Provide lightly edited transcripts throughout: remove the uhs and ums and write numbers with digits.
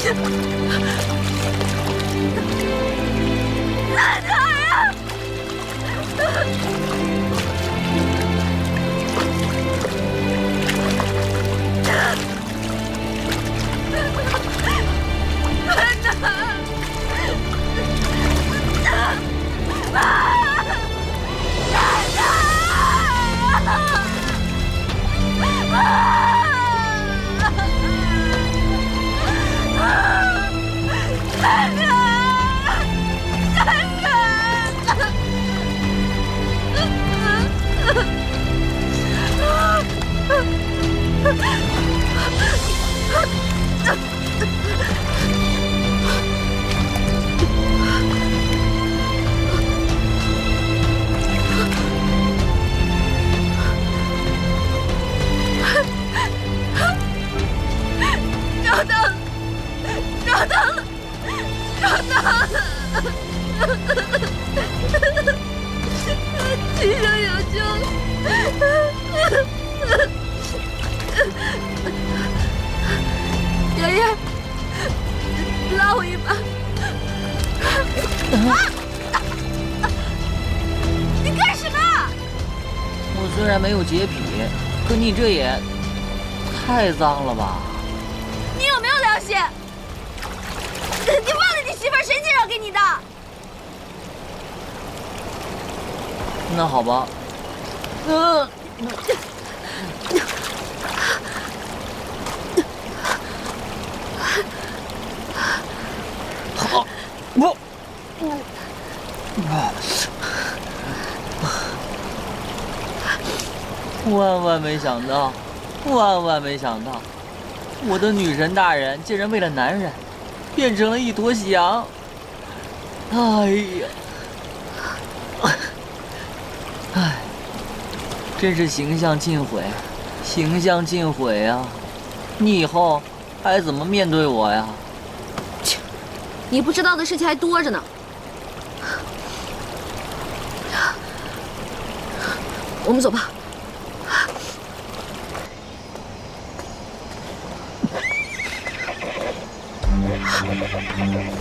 男孩啊！找到了，找到了，找到了！齐生有救了！爷爷，拉我一把！你干什么？我虽然没有洁癖，可你这也太脏了吧！你有没有良心？你忘了你媳妇儿谁介绍给你的？那好吧，好，万万没想到，万万没想到，我的女神大人竟然为了男人，变成了一坨翔。哎呀！唉，真是形象尽毁，形象尽毁啊！你以后还怎么面对我呀？切，你不知道的事情还多着呢。我们走吧。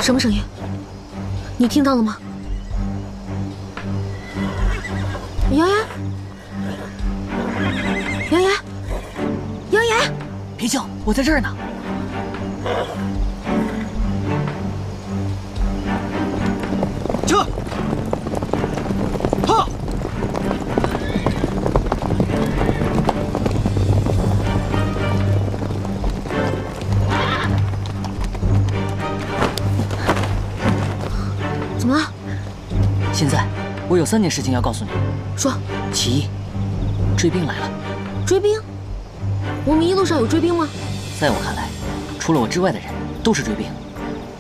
什么声音？你听到了吗？杨言，杨言，杨言，别叫，我在这儿呢。撤！哈！怎么了？现在我有3件事情要告诉你。说。其一，追兵来了。追兵？我们一路上有追兵吗？在我看来，除了我之外的人都是追兵。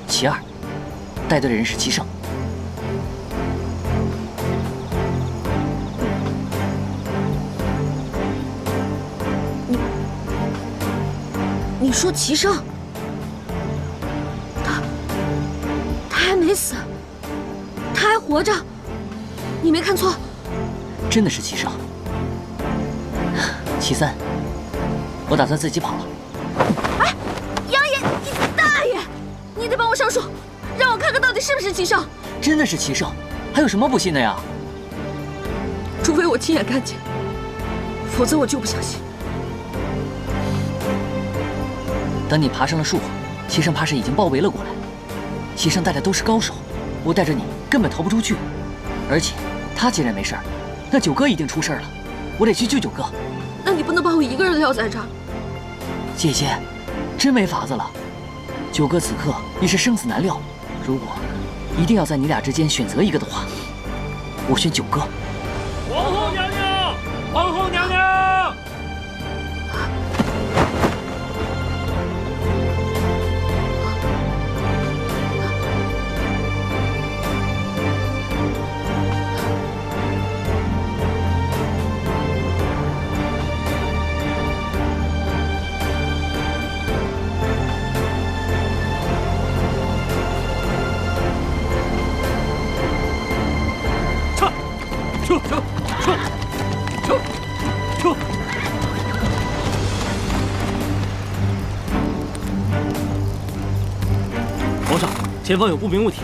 其二，带队的人是齐胜。你说齐胜？他还没死，他还活着，你没看错。真的是齐胜。其三，我打算自己跑了。哎，杨爷，你大爷！你得帮我上树，让我看看到底是不是齐胜。真的是齐胜，还有什么不信的呀？除非我亲眼看见，否则我就不相信。等你爬上了树，齐胜怕是已经包围了过来。齐胜带的都是高手，我带着你根本逃不出去。而且他既然没事儿，那九哥一定出事了，我得去救九哥。那你不能把我一个人撂在这儿。姐姐，真没法子了。九哥此刻已是生死难料，如果一定要在你俩之间选择一个的话，我选九哥。皇后娘娘，皇后娘娘！上，前方有不明物体。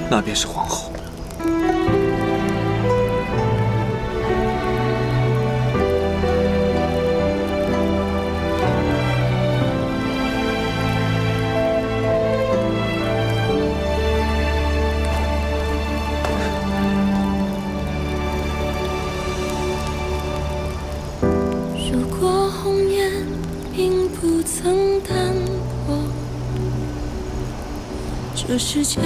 那便是皇后。如果红颜并不曾淡薄，这世间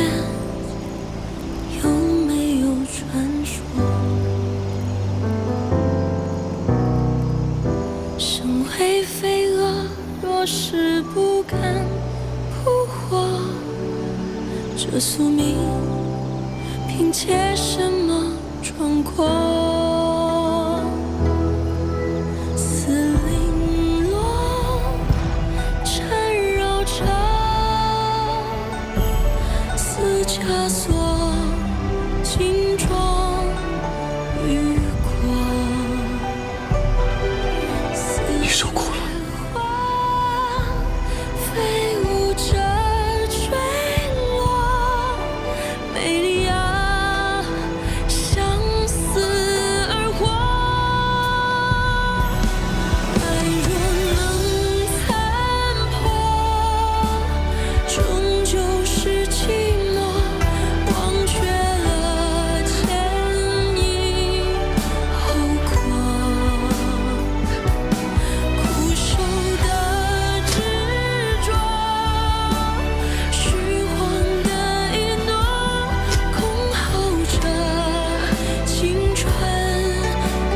有没有传说？身为飞蛾，若是不敢扑火，这宿命凭借什么闯过？枷锁金装玉光，你受苦了。飞舞着坠落，美丽啊，相思而活。爱若能残破，终究是寂寞。忘却了前因后果，苦守的执着，虚晃的一诺，空耗着青春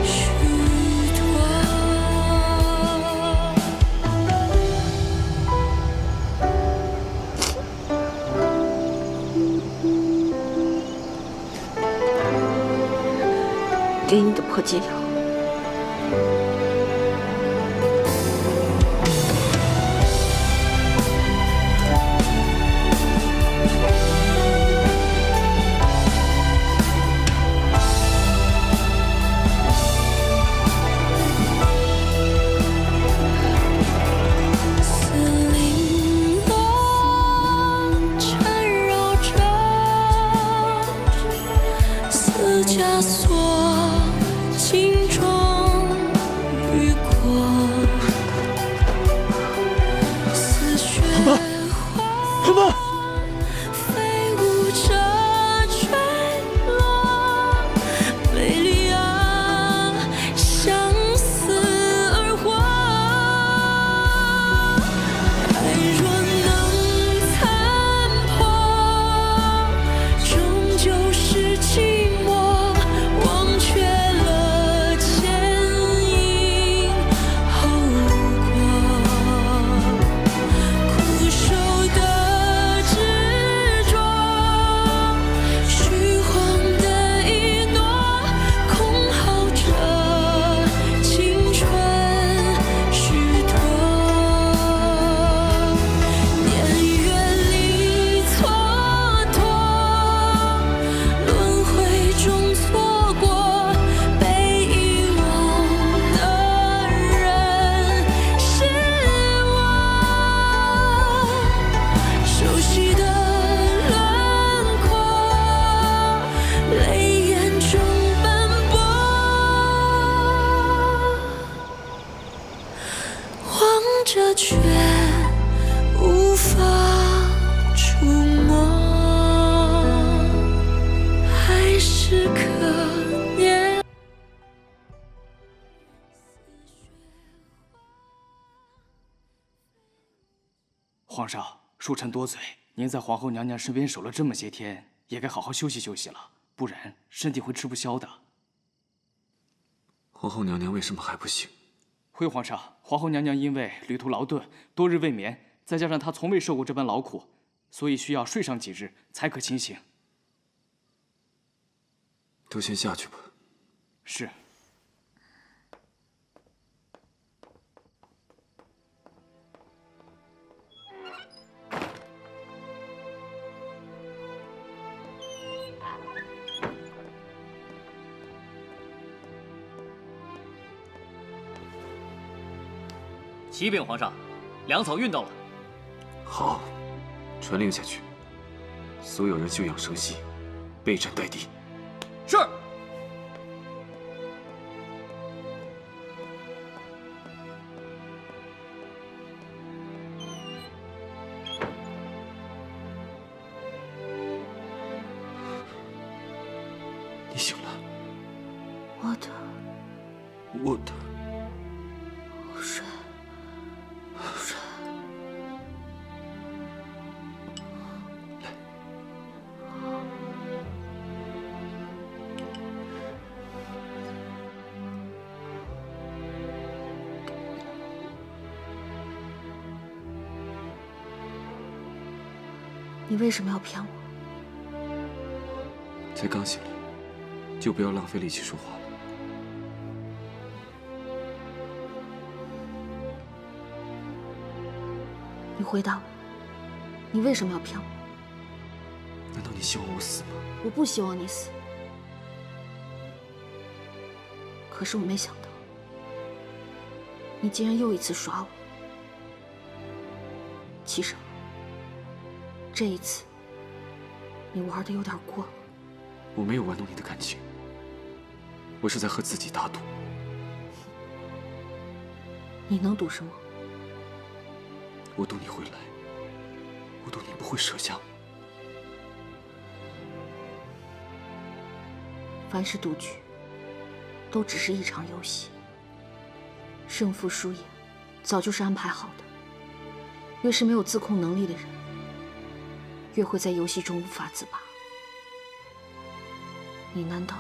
虚脱。给你的破解药。丝绫罗缠绕着，丝枷锁。金装玉光，似雪花飞舞着坠落，美丽啊，相思而活。爱若能残破，终究是寂寞。忘却了前因后果，苦守的执着，虚晃的一诺，空耗着青春虚脱。年月里蹉跎，轮回中错过，被遗忘的人是我。熟悉的轮廓，泪眼中斑驳，望着却无法触摸，还是可念。皇上，恕臣多嘴。您在皇后娘娘身边守了这么些天，也该好好休息休息了，不然身体会吃不消的。皇后娘娘为什么还不醒？回皇上，皇后娘娘因为旅途劳顿，多日未眠，再加上她从未受过这般劳苦，所以需要睡上几日才可清醒。都先下去吧。是。启禀皇上，粮草运到了。好，传令下去，所有人休养生息，备战待敌。是。你醒了，我的水。你为什么要骗我？才刚醒来，就不要浪费力气说话了。你回答我，你为什么要骗我？难道你希望我死吗？我不希望你死，可是我没想到，你竟然又一次耍我。齐生，这一次你玩的有点过了。我没有玩弄你的感情，我是在和自己打赌。你能赌什么？我赌你会来，我赌你不会舍下我。凡是赌局，都只是一场游戏，胜负输赢早就是安排好的。越是没有自控能力的人，越会在游戏中无法自拔。你难道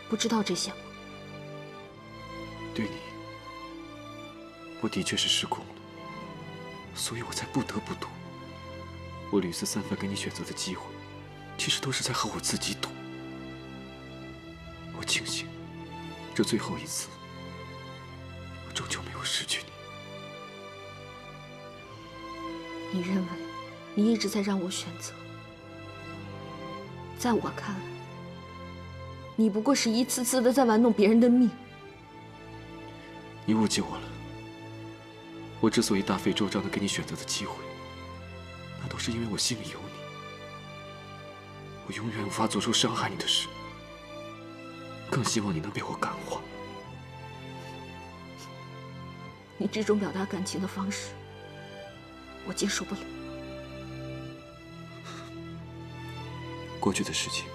不知道这些吗？对你，我的确是失控了，所以我才不得不赌。我屡次三番给你选择的机会，其实都是在和我自己赌。我庆幸，这最后一次，我终究没有失去你。你认为你一直在让我选择，在我看来，你不过是一次次的在玩弄别人的命。你误解我了。我之所以大费周章的给你选择的机会，那都是因为我心里有你。我永远无法做出伤害你的事，更希望你能被我感化。你这种表达感情的方式，我接受不了。过去的事情，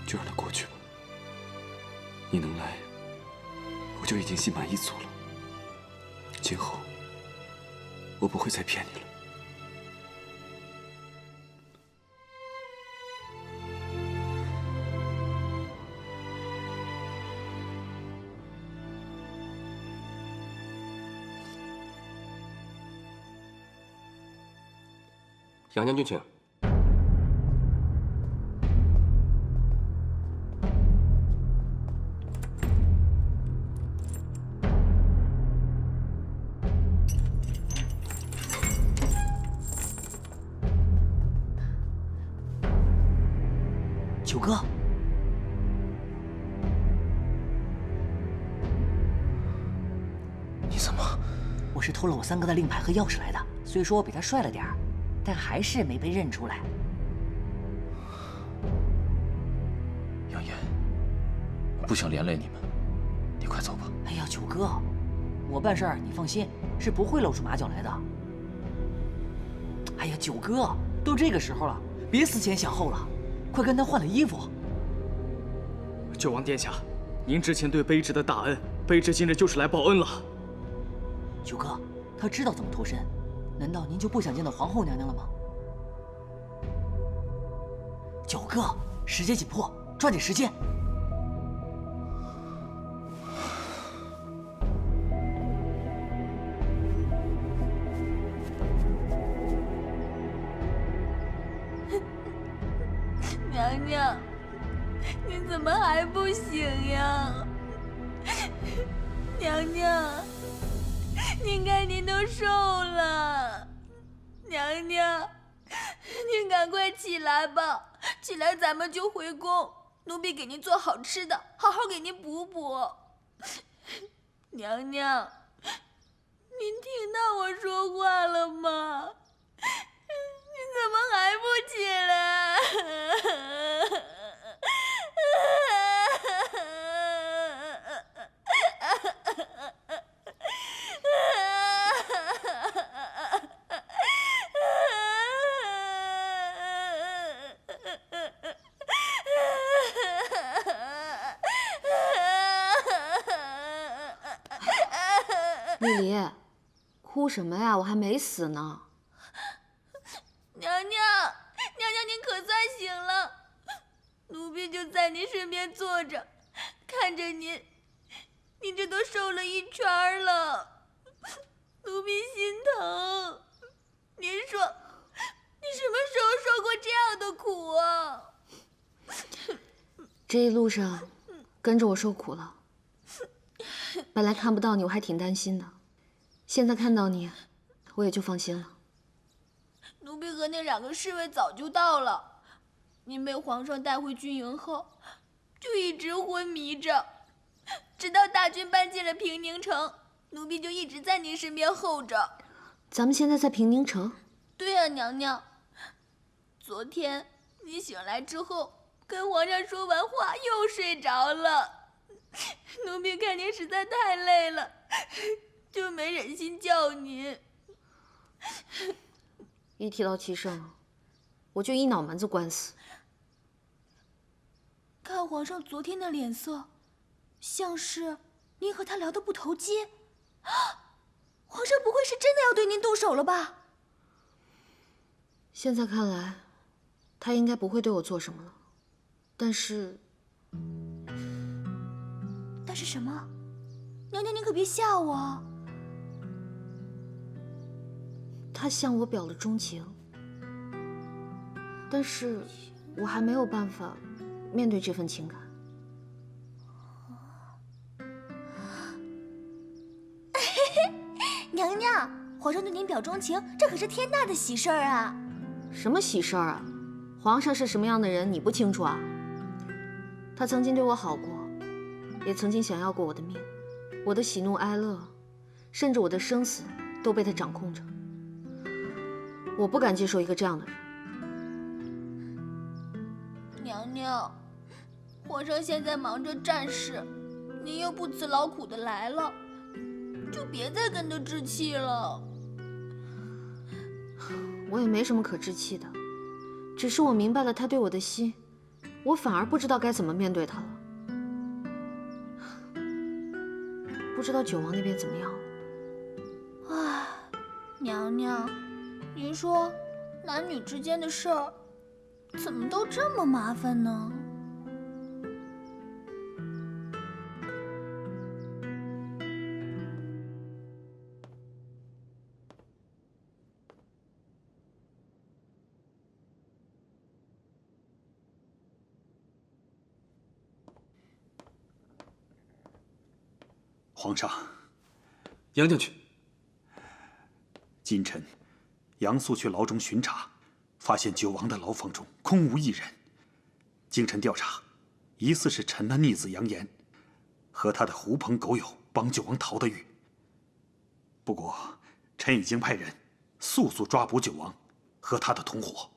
就让它过去吧。你能来，我就已经心满意足了。今后，我不会再骗你了。杨将军，请。九哥，你怎么？我是偷了我三哥的令牌和钥匙来的。虽说我比他帅了点儿，但还是没被认出来。杨岩，我不想连累你们，你快走吧。哎呀，九哥，我办事儿你放心，是不会露出马脚来的。哎呀，九哥，都这个时候了，别思前想后了，快跟他换了衣服。九王殿下，您之前对卑职的大恩，卑职今日就是来报恩了。九哥，他知道怎么脱身，难道您就不想见到皇后娘娘了吗？九哥，时间紧迫，抓紧时间。娘娘，你怎么还不醒呀？娘娘，您看您都瘦了。娘娘，您赶快起来吧，起来咱们就回宫，奴婢给您做好吃的，好好给您补补。娘娘，您听到我说话了吗？你怎么还不起来？丽丽，哭什么呀？我还没死呢。娘娘，您可算醒了。奴婢就在您身边坐着，看着您这都瘦了一圈了，奴婢心疼。您说，你什么时候受过这样的苦啊？这一路上跟着我受苦了。本来看不到你，我还挺担心的。现在看到你，我也就放心了。奴婢和那2个侍卫早就到了。您被皇上带回军营后，就一直昏迷着，直到大军搬进了平宁城，奴婢就一直在您身边候着。咱们现在在平宁城？对啊，娘娘。昨天你醒来之后，跟皇上说完话又睡着了。奴婢看您实在太累了，就没忍心叫您。一提到齐胜，我就一脑门子官司。看皇上昨天的脸色，像是您和他聊得不投机。皇上不会是真的要对您动手了吧？现在看来，他应该不会对我做什么了。但是什么？娘娘，您可别吓我。他向我表了钟情，但是我还没有办法面对这份情感。娘娘，皇上对您表钟情，这可是天大的喜事儿啊！什么喜事儿啊？皇上是什么样的人，你不清楚啊？他曾经对我好过，也曾经想要过我的命，我的喜怒哀乐，甚至我的生死都被他掌控着。我不敢接受一个这样的人。娘娘，皇上现在忙着战事，您又不辞劳苦的来了，就别再跟他置气了。我也没什么可置气的，只是我明白了他对我的心，我反而不知道该怎么面对他了。不知道九王那边怎么样了？唉，娘娘，您说男女之间的事儿，怎么都这么麻烦呢？皇上，杨将军，今晨杨素去牢中巡查，发现九王的牢房中空无一人。经臣调查，疑似是臣的逆子杨延和他的狐朋狗友帮九王逃的狱。不过，臣已经派人速速抓捕九王和他的同伙。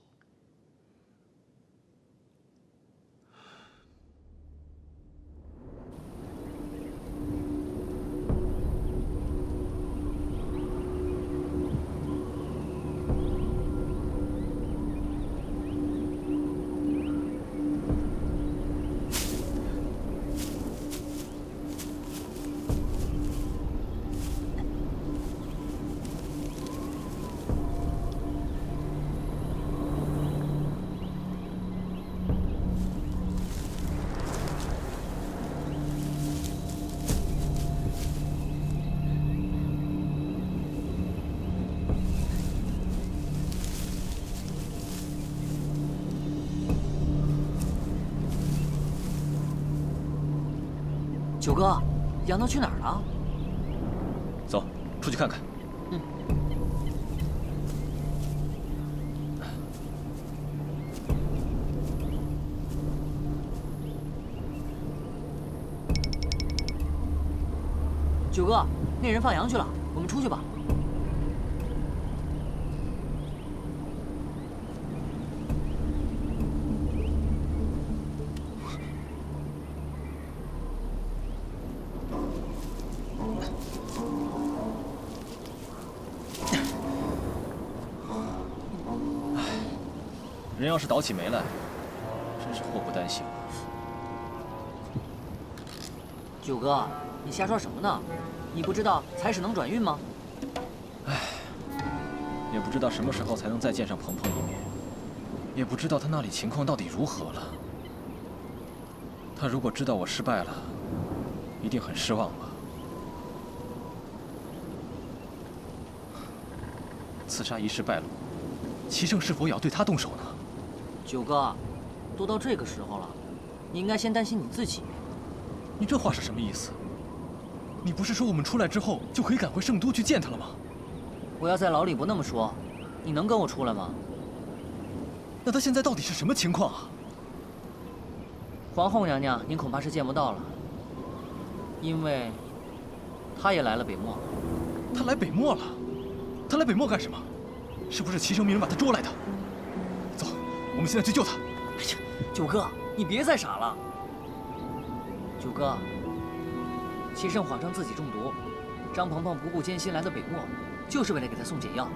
九哥，杨道去哪儿了？走，出去看看。嗯。九哥，那人放羊去了，我们出去吧。人要是倒起霉来，真是祸不单行。九哥，你瞎说什么呢？你不知道财使能转运吗？也不知道什么时候才能再见上鹏鹏一面，也不知道他那里情况到底如何了。他如果知道我失败了，一定很失望吧。刺杀一事败露，齐胜是否也要对他动手呢？九哥，都到这个时候了，你应该先担心你自己。你这话是什么意思？你不是说我们出来之后就可以赶回圣都去见他了吗？我要在牢里不那么说，你能跟我出来吗？那他现在到底是什么情况啊？皇后娘娘，您恐怕是见不到了，因为她也来了北漠。他来北漠了？他来北漠干什么？是不是齐胜命人把他捉来的？走，我们现在去救他。哎呀，九哥，你别再傻了。九哥，齐胜谎称自己中毒，张鹏鹏不顾艰辛来到北漠，就是为了给他送解药。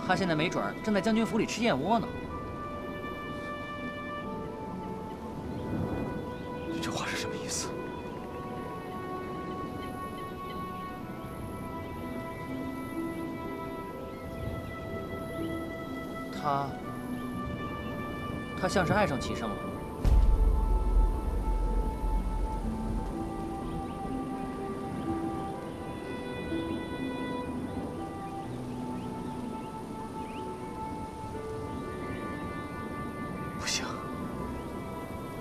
他现在没准儿正在将军府里吃燕窝呢。这话是什么意思？他像是爱上齐胜了。不行，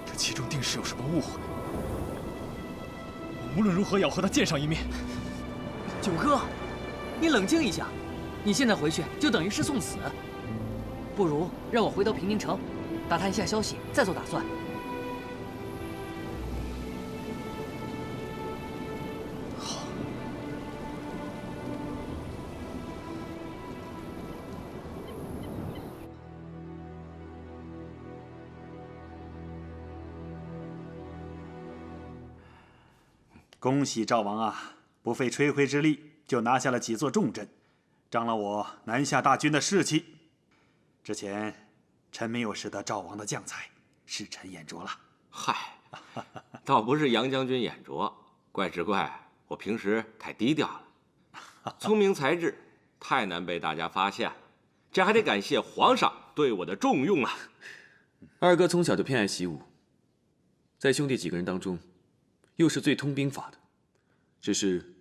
这其中定是有什么误会。我无论如何也要和他见上一面。九哥，你冷静一下，你现在回去就等于是送死。不如让我回到平宁城，打探一下消息，再做打算。好。恭喜赵王啊！不费吹灰之力就拿下了几座重镇，长了我南下大军的士气。之前臣没有识得赵王的将才，是臣眼拙了。嗨，倒不是杨将军眼拙，怪只怪我平时太低调了，聪明才智太难被大家发现了。这还得感谢皇上对我的重用啊！二哥从小就偏爱习武，在兄弟几个人当中，又是最通兵法的，只是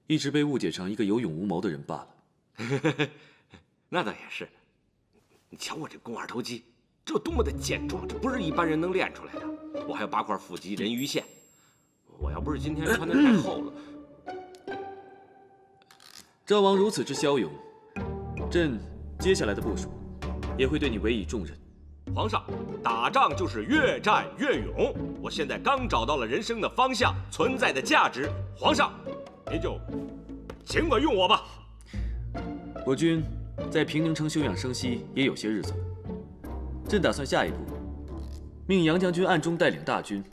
一直被误解成一个有勇无谋的人罢了。那倒也是。你瞧我这肱二头肌，这多么的健壮，这不是一般人能练出来的。我还有8块腹肌、人鱼线，我要不是今天穿的太厚了。赵王如此之骁勇，朕接下来的部署也会对你委以重任。皇上，打仗就是越战越勇。我现在刚找到了人生的方向，存在的价值。皇上，您就尽管用我吧。我军在平宁城休养生息也有些日子了，朕打算下一步命杨将军暗中带领大军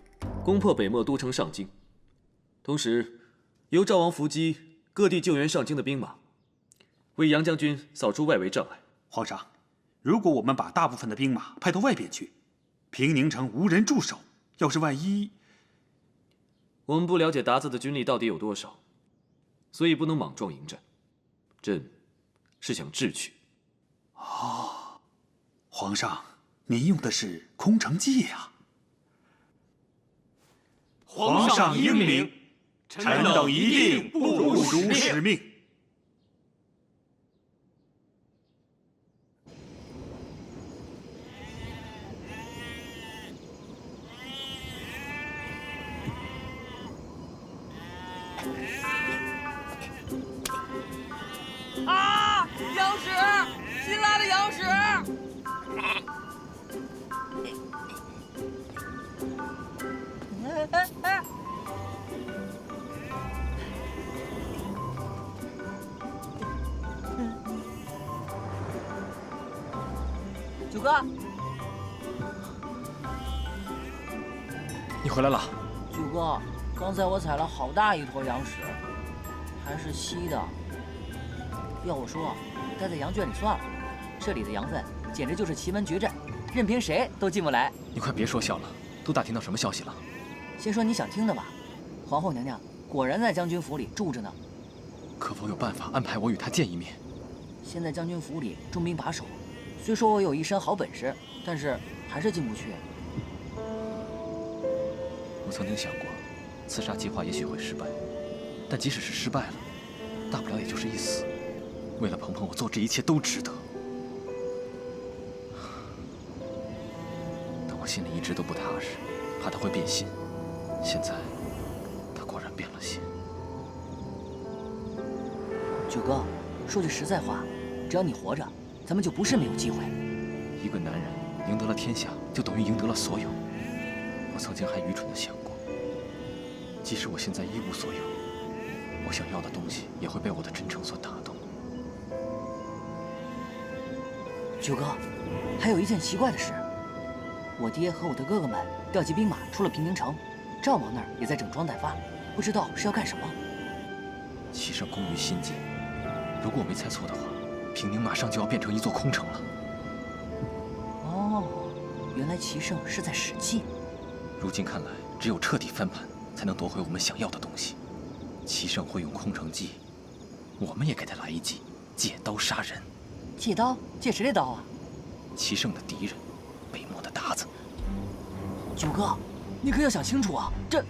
攻破北漠都城上京，同时由赵王伏击各地救援上京的兵马，为杨将军扫除外围障碍。皇上，如果我们把大部分的兵马派到外边去，平宁城无人驻守，要是万一……我们不了解鞑子的军力到底有多少，所以不能莽撞迎战。朕是想智取。哦，皇上，您用的是空城计呀！皇上英明，臣等一定不辱使命。啊！羊屎，新来的羊屎！九哥，你回来了。九哥，刚才我采了好大一坨羊屎，还是稀的。要我说，待在羊圈里算了，这里的羊粪简直就是奇门绝阵，任凭谁都进不来。你快别说笑了，都打听到什么消息了？先说你想听的吧。皇后娘娘果然在将军府里住着呢。可否有办法安排我与她见一面？现在将军府里重兵把守，虽说我有一身好本事，但是还是进不去。我曾经想过，刺杀计划也许会失败，但即使是失败了，大不了也就是一死。为了鹏鹏，我做这一切都值得。但我心里一直都不踏实，怕他会变心。现在，他果然变了心。九哥，说句实在话，只要你活着，咱们就不是没有机会。一个男人赢得了天下，就等于赢得了所有。我曾经还愚蠢地想过，即使我现在一无所有，我想要的东西也会被我的真诚所打动。九哥，还有一件奇怪的事，我爹和我的哥哥们调集兵马出了平宁城，赵王那儿也在整装待发，不知道是要干什么。齐胜攻于心计，如果我没猜错的话，平宁马上就要变成一座空城了。哦，原来齐胜是在使计。如今看来，只有彻底翻盘，才能夺回我们想要的东西。齐胜会用空城计，我们也给他来一计，借刀杀人。借刀？借谁的刀啊？齐胜的敌人，北漠的鞑子。九哥，你可要想清楚啊！这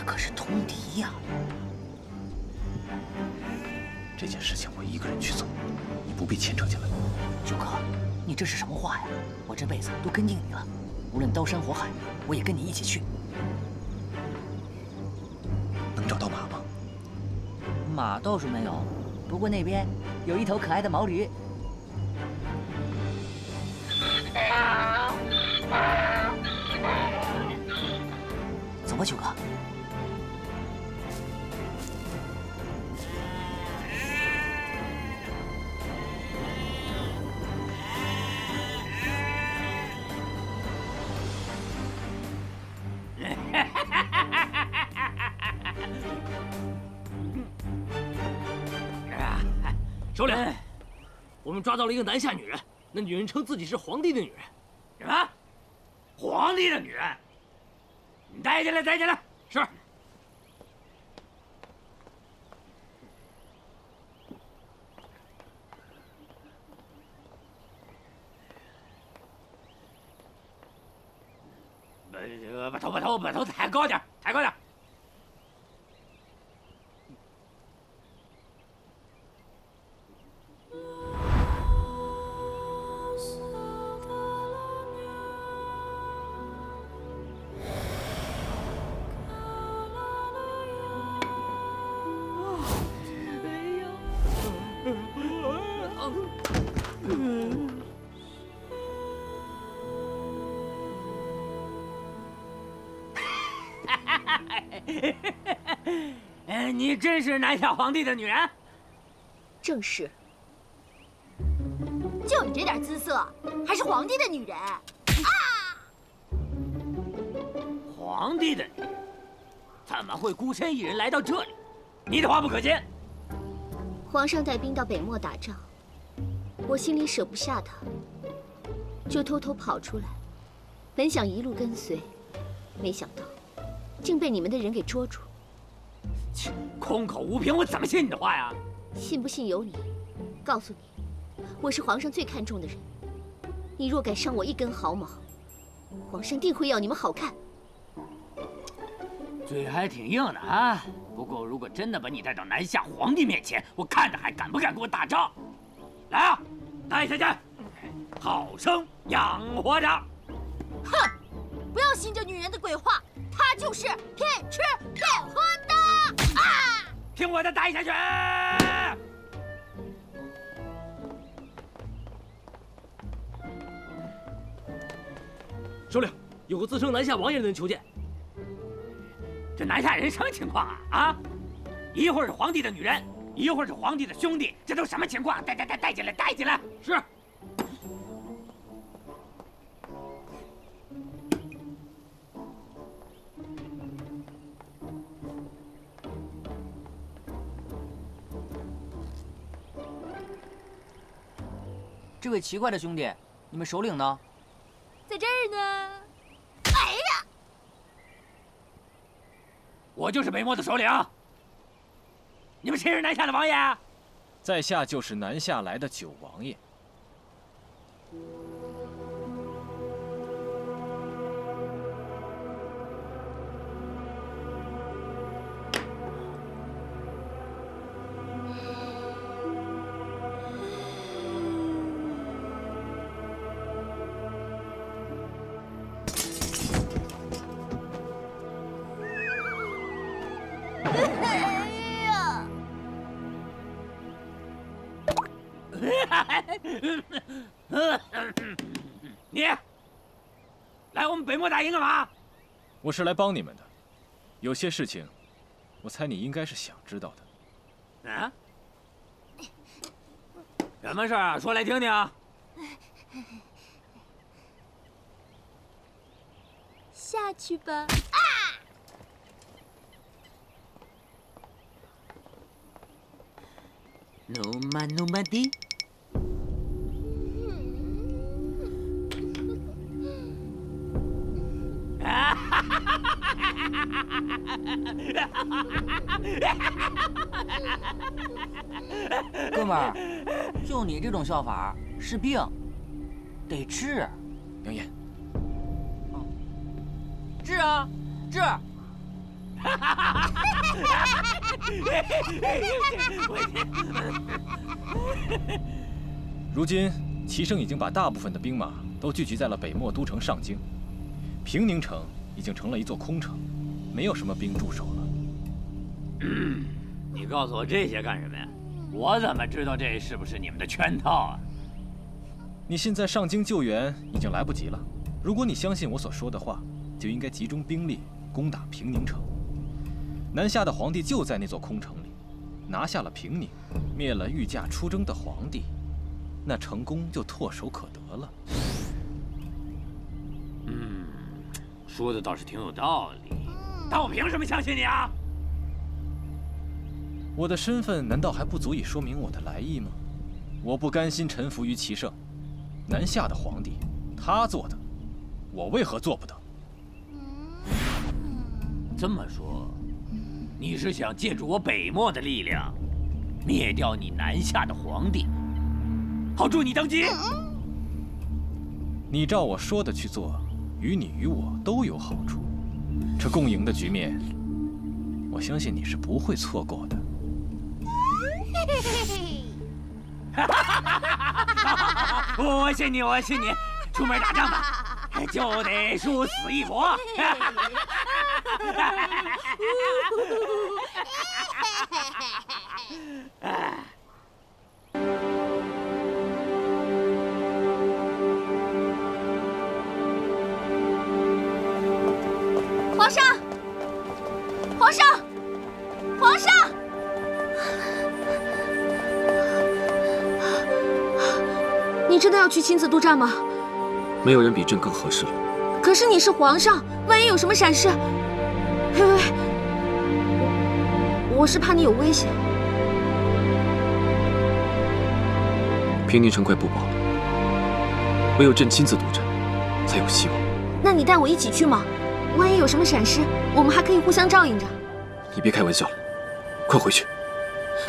可是通敌呀！这件事情我一个人去做，你不必牵扯进来。九哥，你这是什么话呀？我这辈子都跟定你了，无论刀山火海，我也跟你一起去。能找到马吗？马倒是没有，不过那边有一头可爱的毛驴。走吧，九哥。首领，我们抓到了一个南下女人，那女人称自己是皇帝的女人。什么？皇帝的女人？你带进来，带进来。是。把头抬高点，抬高点。你真是南下皇帝的女人？正是。就你这点姿色，还是皇帝的女人？啊！皇帝的女人怎么会孤身一人来到这里？你的话不可信。皇上带兵到北漠打仗，我心里舍不下他，就偷偷跑出来，本想一路跟随，没想到竟被你们的人给捉住。空口无凭，我怎么信你的话呀？信不信由你。告诉你，我是皇上最看重的人，你若敢伤我一根毫毛，皇上定会要你们好看。嘴还挺硬的啊！不过如果真的把你带到南下皇帝面前，我看着还敢不敢给我打仗？来啊，带下去，好生养活着。哼！不要信这女人的鬼话，她就是骗吃骗喝的啊！听我的，带下去！首领，有个自称南下王爷的人求见。这南下人什么情况啊？啊！一会儿是皇帝的女人，一会儿是皇帝的兄弟，这都什么情况？带进来，带进来！是。这位奇怪的兄弟，你们首领呢？在这儿呢。哎呀！我就是北漠的首领。你们谁是南下的王爷？在下就是南下来的九王爷。你来我们北漠大营干嘛？我是来帮你们的，有些事情，我猜你应该是想知道的。啊？什么事儿啊？说来听听。下去吧。努嘛努嘛的。哥们儿，就你这种笑法是病，得治。杨岩，治啊，治！如今齐生已经把大部分的兵马都聚集在了北漠都城上京，平宁城已经成了一座空城，没有什么兵驻守了。你告诉我这些干什么呀？我怎么知道这是不是你们的圈套啊？你现在上京救援已经来不及了。如果你相信我所说的话，就应该集中兵力攻打平宁城。南下的皇帝就在那座空城里，拿下了平宁，灭了御驾出征的皇帝，那成功就唾手可得了。说的倒是挺有道理，但我凭什么相信你啊？我的身份难道还不足以说明我的来意吗？我不甘心臣服于齐胜，南下的皇帝他做的，我为何做不得？这么说，你是想借助我北漠的力量，灭掉你南下的皇帝，好助你登基？你照我说的去做，于你于我都有好处。这共赢的局面，我相信你是不会错过的。我信你，我信你。出门打仗吧，就得殊死一搏。皇上，皇上，皇上！你真的要去亲自督战吗？没有人比朕更合适了。可是你是皇上，万一有什么闪失……喂，我是怕你有危险。平宁城快不保了，唯有朕亲自督战，才有希望。那你带我一起去吗？万一有什么闪失，我们还可以互相照应着。你别开玩笑了，快回去。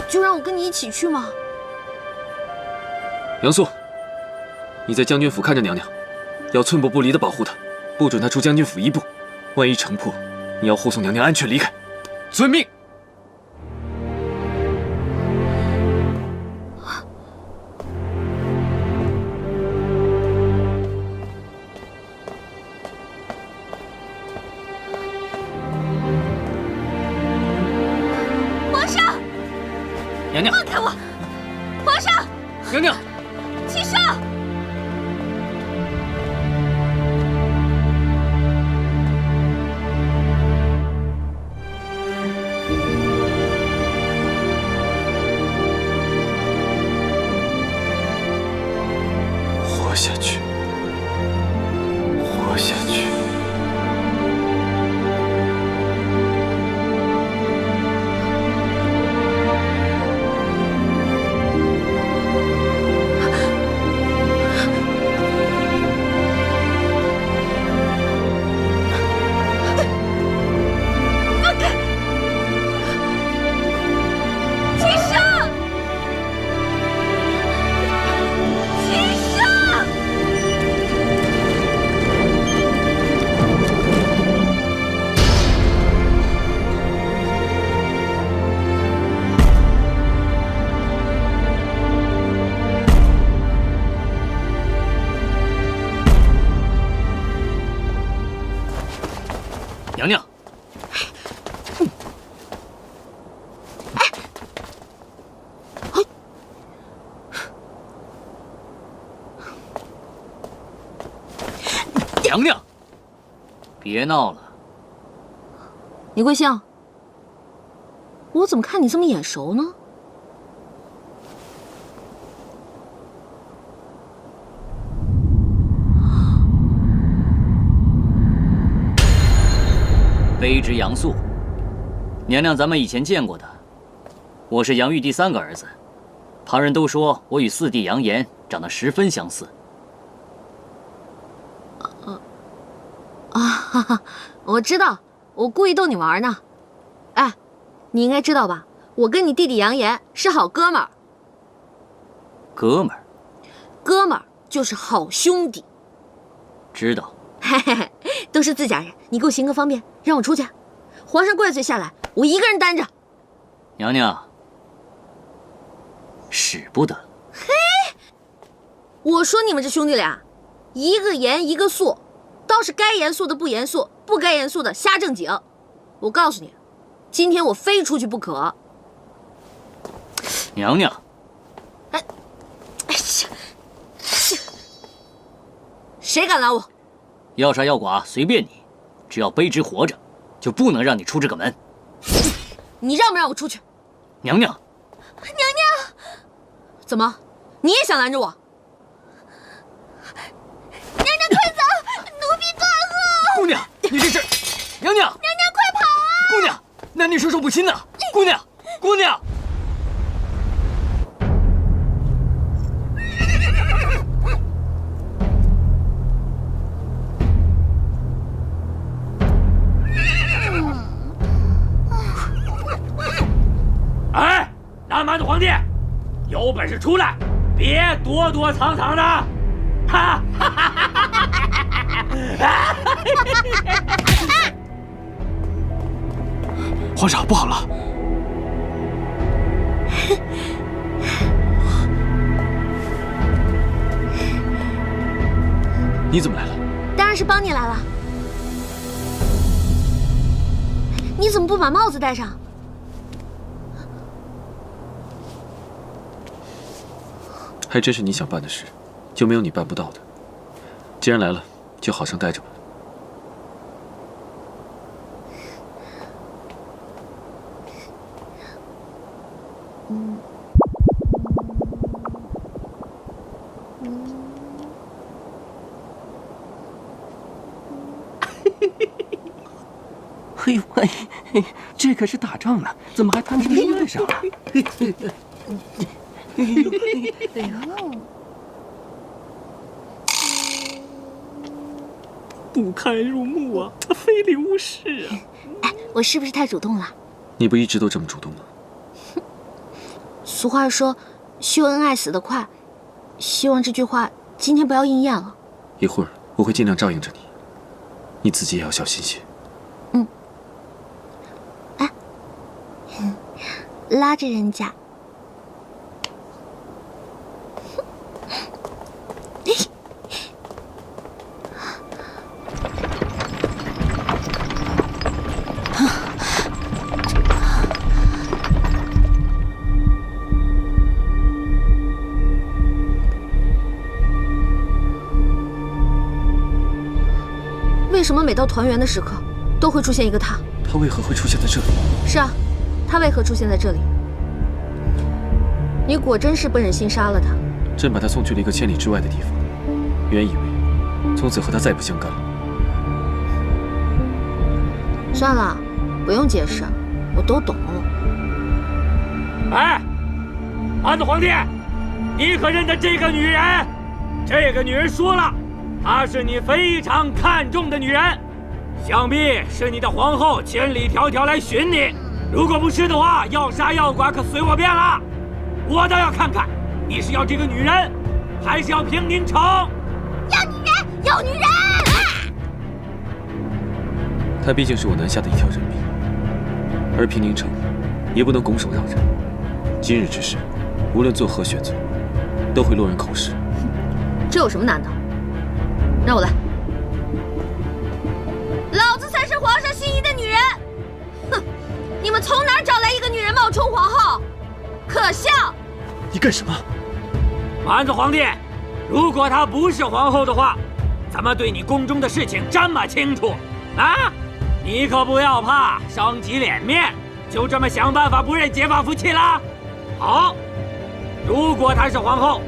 就让我跟你一起去吗？杨素，你在将军府看着娘娘，要寸步不离地保护她，不准她出将军府一步。万一城破，你要护送娘娘安全离开。遵命。皇上，娘娘，放开我！皇上，娘娘，齐胜。活下去，活下去。娘娘，别闹了。倪桂香，我怎么看你这么眼熟呢？卑职杨素，娘娘，咱们以前见过的。我是杨玉第3个儿子，旁人都说我与4弟杨炎长得十分相似。哈哈，我知道，我故意逗你玩呢。哎，你应该知道吧？我跟你弟弟杨炎是好哥们儿。哥们儿？哥们儿就是好兄弟。知道。嘿嘿嘿，都是自家人，你给我行个方便，让我出去。皇上怪罪下来，我一个人担着。娘娘，使不得。嘿，我说你们这兄弟俩，一个严一个肃，倒是该严肃的不严肃，不该严肃的瞎正经。我告诉你，今天我非出去不可。娘娘，哎呀，谁敢拦我？要杀要剐随便你，只要卑职活着，就不能让你出这个门。你让不让我出去？娘娘，娘娘，怎么，你也想拦着我？娘娘快走，奴婢断后！姑娘，你这是……娘娘，娘娘快跑啊！姑娘，男女授受不亲呐！姑娘，姑娘。哎，南蛮的皇帝，有本事出来，别躲躲藏藏的！哈！皇上，不好了！你怎么来了？当然是帮你来了。你怎么不把帽子戴上？还真是你想办的事，就没有你办不到的。既然来了，就好生待着吧。嘿呦嘿，这可是打仗呢，怎么还谈成恋爱上了？不堪入目啊，非礼勿视啊！哎，我是不是太主动了？你不一直都这么主动吗？俗话说，秀恩爱死得快，希望这句话今天不要应验了。一会儿我会尽量照应着你，你自己也要小心些。哎，拉着人家。为什么每到团圆的时刻，都会出现一个他？他为何会出现在这里？是啊，他为何出现在这里？你果真是不忍心杀了他。朕把他送去了一个千里之外的地方，原以为从此和他再不相干了。算了，不用解释，我都懂。哎，安子皇帝，你可认得这个女人？这个女人说了，她是你非常看重的女人，想必是你的皇后千里迢迢来寻你。如果不是的话，要杀要剐可随我便了。我倒要看看，你是要这个女人，还是要平宁城？要女人，要女人！她毕竟是我南下的一条人命，而平宁城也不能拱手让人。今日之事，无论做何选择，都会落人口实。这有什么难的？让我来。老子才是皇上心仪的女人。哼，你们从哪儿找来一个女人冒充皇后？可笑！你干什么？安子皇帝，如果她不是皇后的话，怎么对你宫中的事情这么清楚？啊，你可不要怕伤及脸面，就这么想办法不认结发夫妻了？好，如果她是皇后，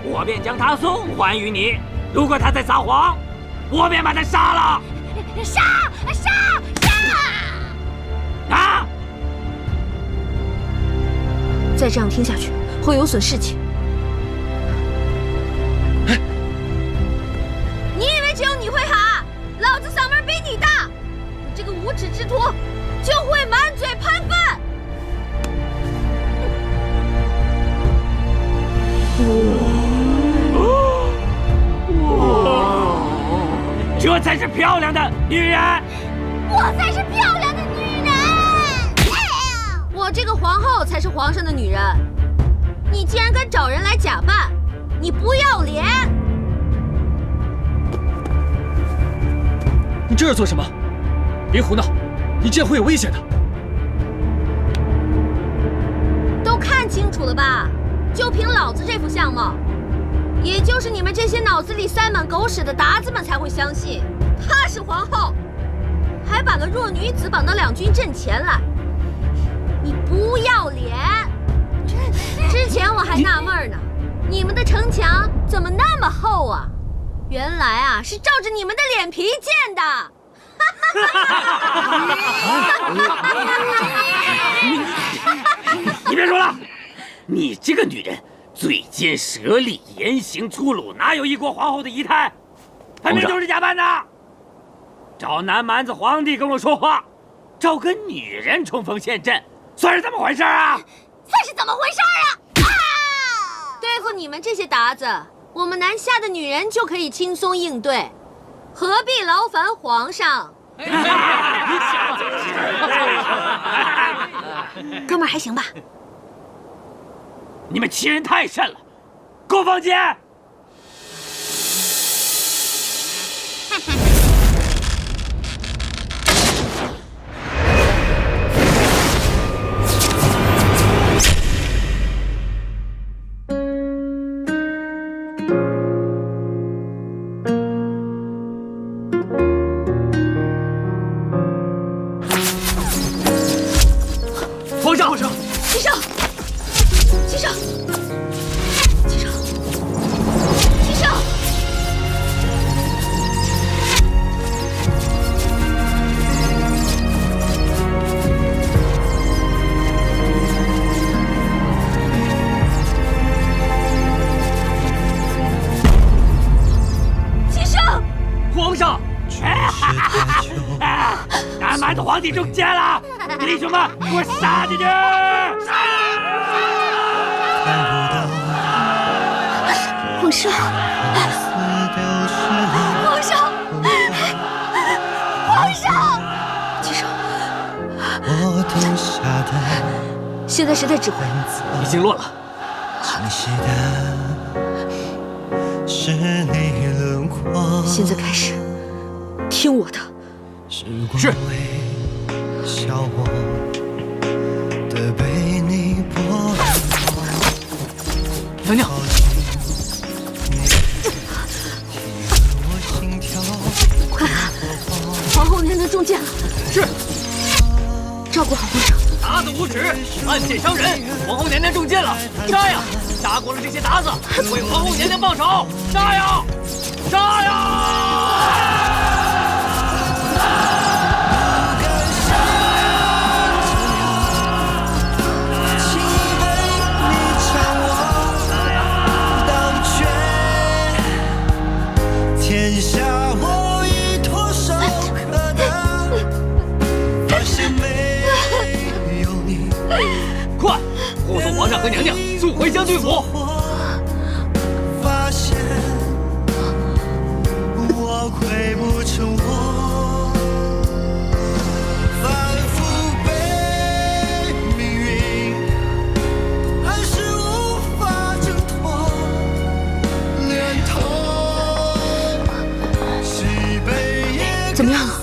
我便将她送还于你；如果她在撒谎，我便把她杀了。杀！啊！再这样听下去，会有损士气。你以为只有你会喊？老子嗓门比你大！你这个无耻之徒，就会满嘴喷粪！这才是漂亮的女人！我才是漂亮的女人！我这个皇后才是皇上的女人！你竟然敢找人来假扮，你不要脸！你这是做什么？别胡闹！你这样会有危险的。都看清楚了吧？就凭老子这副相貌，也就是你们这些脑子里塞满狗屎的鞑子们才会相信她是皇后，还把个弱女子绑到两军阵前来。你不要脸！之前我还纳闷呢，你们的城墙怎么那么厚啊？原来啊，是照着你们的脸皮建的。你别说了，你这个女人嘴尖舌利，言行粗鲁，哪有一国皇后的仪态？分明就是假扮的。找南蛮子皇帝跟我说话，找个女人冲锋陷阵，算是怎么回事啊？算是怎么回事啊？对付你们这些鞑子，我们南下的女人就可以轻松应对，何必劳烦皇上？哥们儿还行吧？你们欺人太甚了！给我放箭！皇上，齐胜，齐胜，齐胜，齐胜！齐胜！皇上！南蛮子皇帝中箭了！弟兄们，给我杀进去！皇上，皇上，皇上！齐胜，现在谁在指挥？已经乱了。现在开始，听我的。是。娘娘，快看，皇后娘娘中箭了。是。照顾好皇上。鞑子无耻，暗箭伤人！皇后娘娘中箭了，杀呀！杀光了这些鞑子，为皇后娘娘报仇！杀呀！杀呀！天下我已唾手可得，发现没有你。快，护送皇上和娘娘速回将军府。发现我愧不成我，反复被命运，还是无法挣脱，连怎么样了？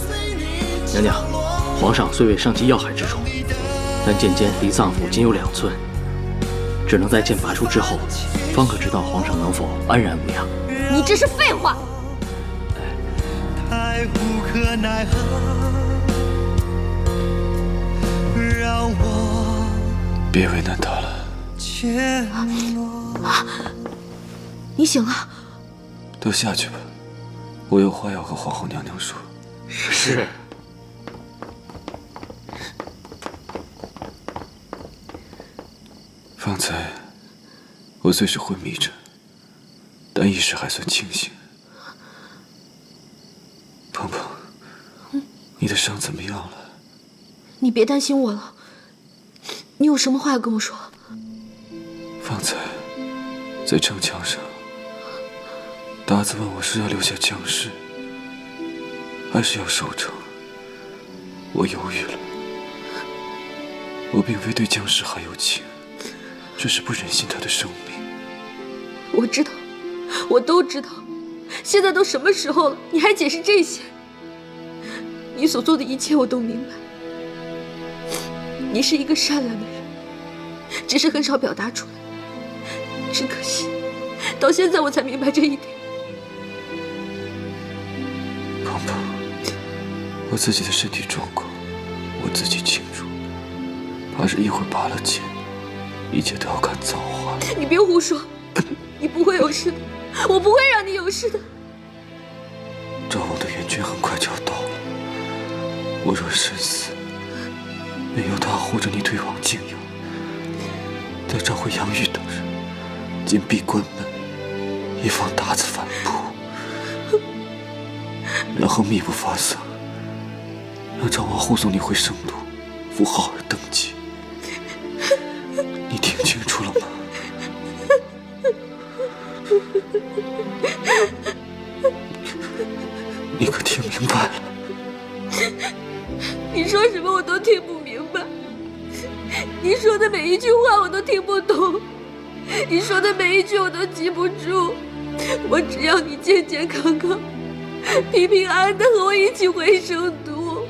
娘娘，皇上虽未伤及要害之处，但剑尖离脏腑仅有2寸，只能在剑拔出之后，方可知道皇上能否安然无恙。你这是废话！还无可奈何，让我别为难他了。怯懦。你醒了？都下去吧，我有话要和皇后娘娘说。是。方才我虽是昏迷着，但意识还算清醒。鹏鹏，你的伤怎么样了？你别担心我了，你有什么话要跟我说？方才在城墙上，达子问我是要留下江氏，还是要守城。我犹豫了。我并非对江氏还有情，只是不忍心他的生命。我知道，我都知道。现在都什么时候了，你还解释这些？你所做的一切我都明白。你是一个善良的人，只是很少表达出来。只可惜，到现在我才明白这一点。鹏鹏，我自己的身体状况，我自己清楚。怕是一会儿拔了剑，一切都要看造化。你别胡说，你不会有事的，我不会让你有事的。赵王的援军很快就要到了，我若身死，没有他护着你退往泾阳，再召回杨玉等人，紧闭关门，以防达子反扑，然后秘不发丧，让赵王护送你回圣都，扶浩儿登基。你听清楚了吗？你可听明白了？你说什么我都听不明白，你说的每一句话我都听不懂，你说的每一句我都记不住。我只要你健健康康、平平安安的和我一起回圣都。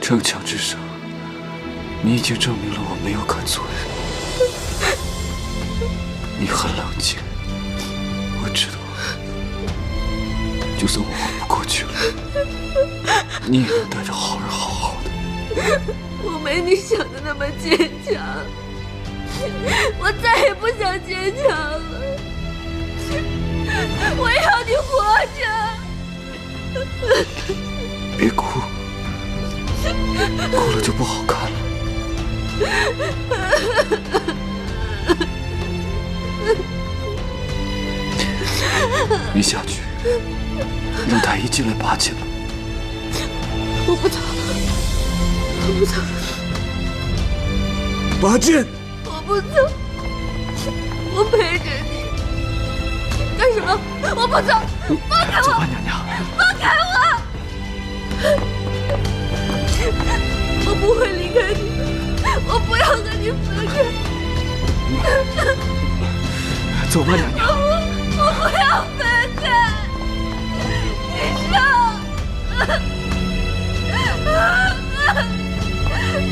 城墙之上，你已经证明了我没有看错人。你很冷静，我知道。就算我活不过去了，你也能带着浩儿好好的。我没你想的那么坚强，我再也不想坚强了。我要你活着。别哭。哭了就不好看了。你下去，让太医进来拔剑了。我不走，我不走。拔剑！我不走，我陪着你。干什么？我不走！放开我！走吧，娘娘。放开我！我不会离开你，我不要和你分开。走吧，娘娘。我不要分开，医生，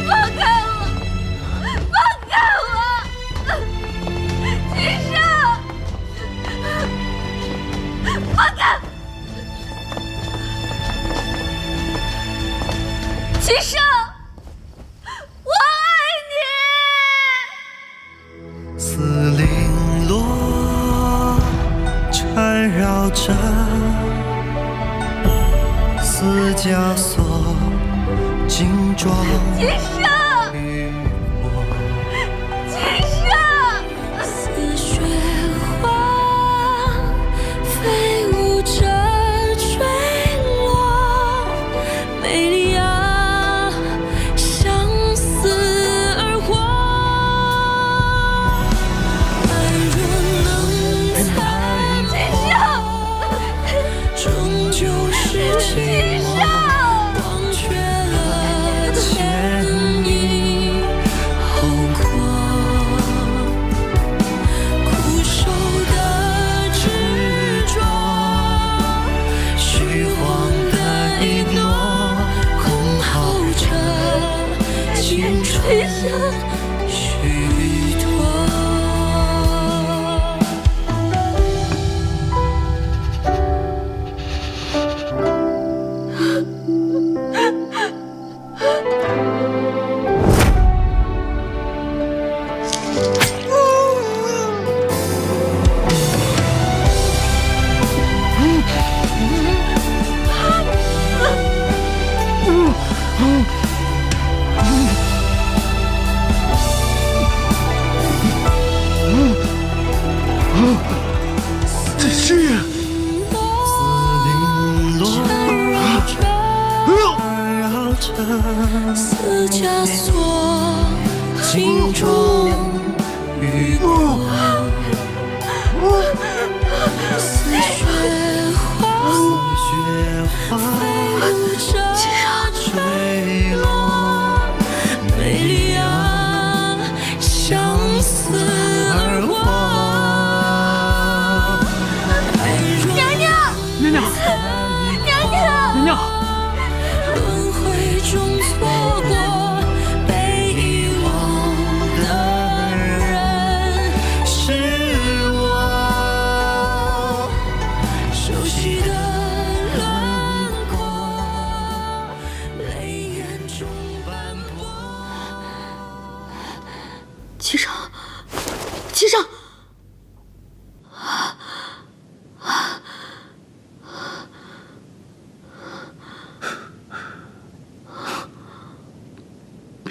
放开我，放开我，医生，放开。齐胜，我爱你。丝绫罗缠绕着，丝枷锁金装于我。齐胜，似雪花飞舞着坠落，美丽啊。忘却了前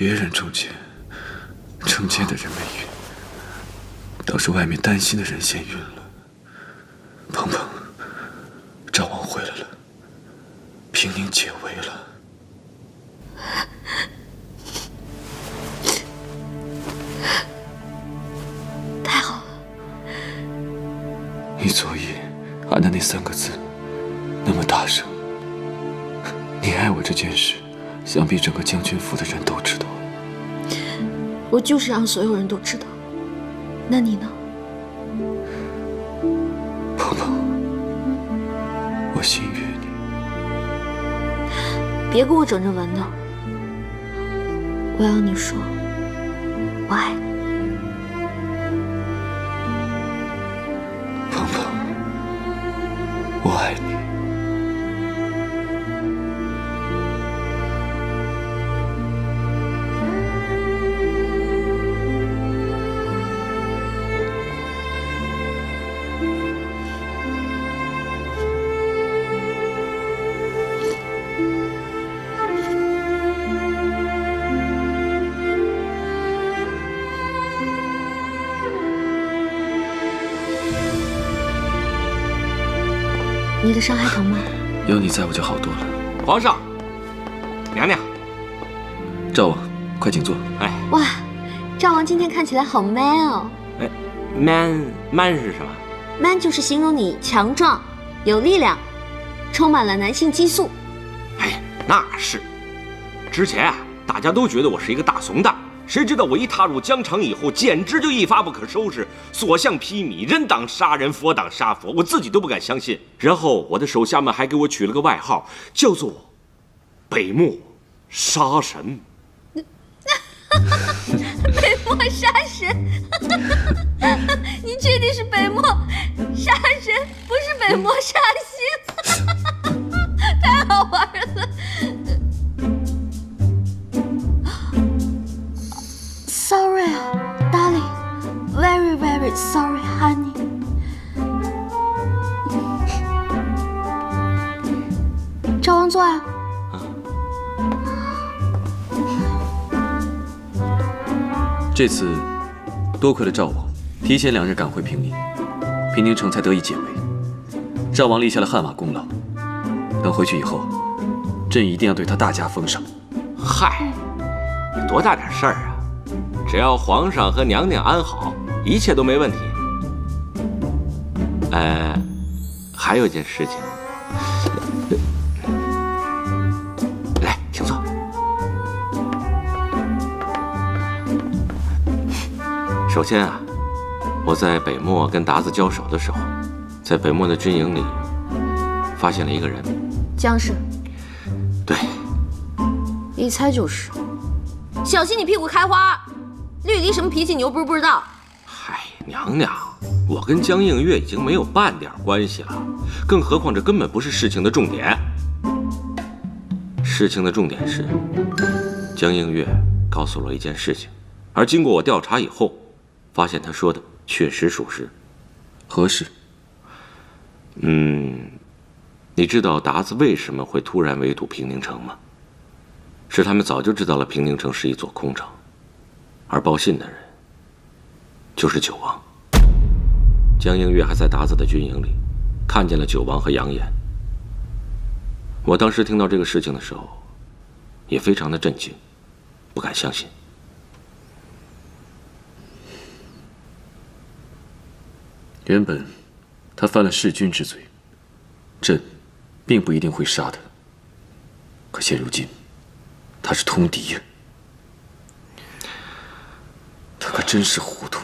别人中箭，中箭的人没晕，倒是外面担心的人先晕了。鹏鹏，赵王回来了，平宁解围了。太好了！你昨夜喊的那3个字，那么大声。你爱我这件事，想必整个将军府的人都知道。我就是让所有人都知道。那你呢？鹏鹏，我心悦你。别给我整这文的。我要你说，我爱你。鹏鹏，我爱你。你的伤还疼吗？有你在我就好多了。皇上，娘娘，赵王，快请坐。哎，哇，赵王今天看起来好 man 哦。哎 ，man 是什么 ？man 就是形容你强壮、有力量，充满了男性激素。哎，那是。之前啊，大家都觉得我是一个大怂蛋。谁知道我一踏入疆场以后，简直就一发不可收拾，所向披靡，人挡杀人，佛挡杀佛，我自己都不敢相信。然后我的手下们还给我取了个外号，叫做北漠杀神。北漠杀神？你确定是北漠杀神，不是北漠杀星？太好玩了。Sorry, darling. Very, very sorry, honey. 赵王坐啊。这次多亏了赵王提前2日赶回平宁，平宁城才得以解围。赵王立下了汗马功劳，等回去以后，朕一定要对他大加封赏。嗨，多大点事儿啊！只要皇上和娘娘安好，一切都没问题。还有一件事情，来，请坐。首先啊，我在北漠跟鞑子交手的时候，在北漠的军营里发现了一个人，姜氏。对，一猜就是。小心你屁股开花！绿篱什么脾气，你又不是不知道。嗨，娘娘，我跟江映月已经没有半点关系了，更何况这根本不是事情的重点。事情的重点是，江映月告诉了我一件事情，而经过我调查以后，发现他说的确实属实。何事？你知道鞑子为什么会突然围堵平宁城吗？是他们早就知道了平宁城是一座空城。而报信的人就是九王。江映月还在鞑子的军营里看见了九王和杨岩。我当时听到这个事情的时候，也非常的震惊，不敢相信。原本他犯了弑君之罪，朕并不一定会杀他。可现如今，他是通敌呀！他可真是糊涂。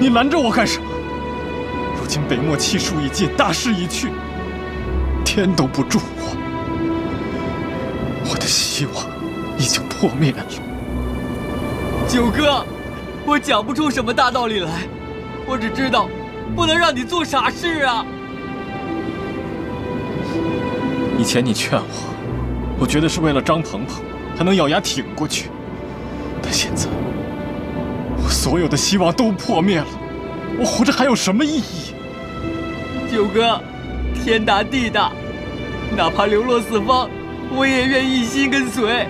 你拦着我干什么？如今北漠气数已尽，大势已去，天都不助我，我的希望已经破灭了。九哥，我讲不出什么大道理来，我只知道不能让你做傻事啊。以前你劝我觉得是为了张鹏鹏，还能咬牙挺过去。但现在，我所有的希望都破灭了，我活着还有什么意义？九哥，天大地大，哪怕流落四方，我也愿一心跟随。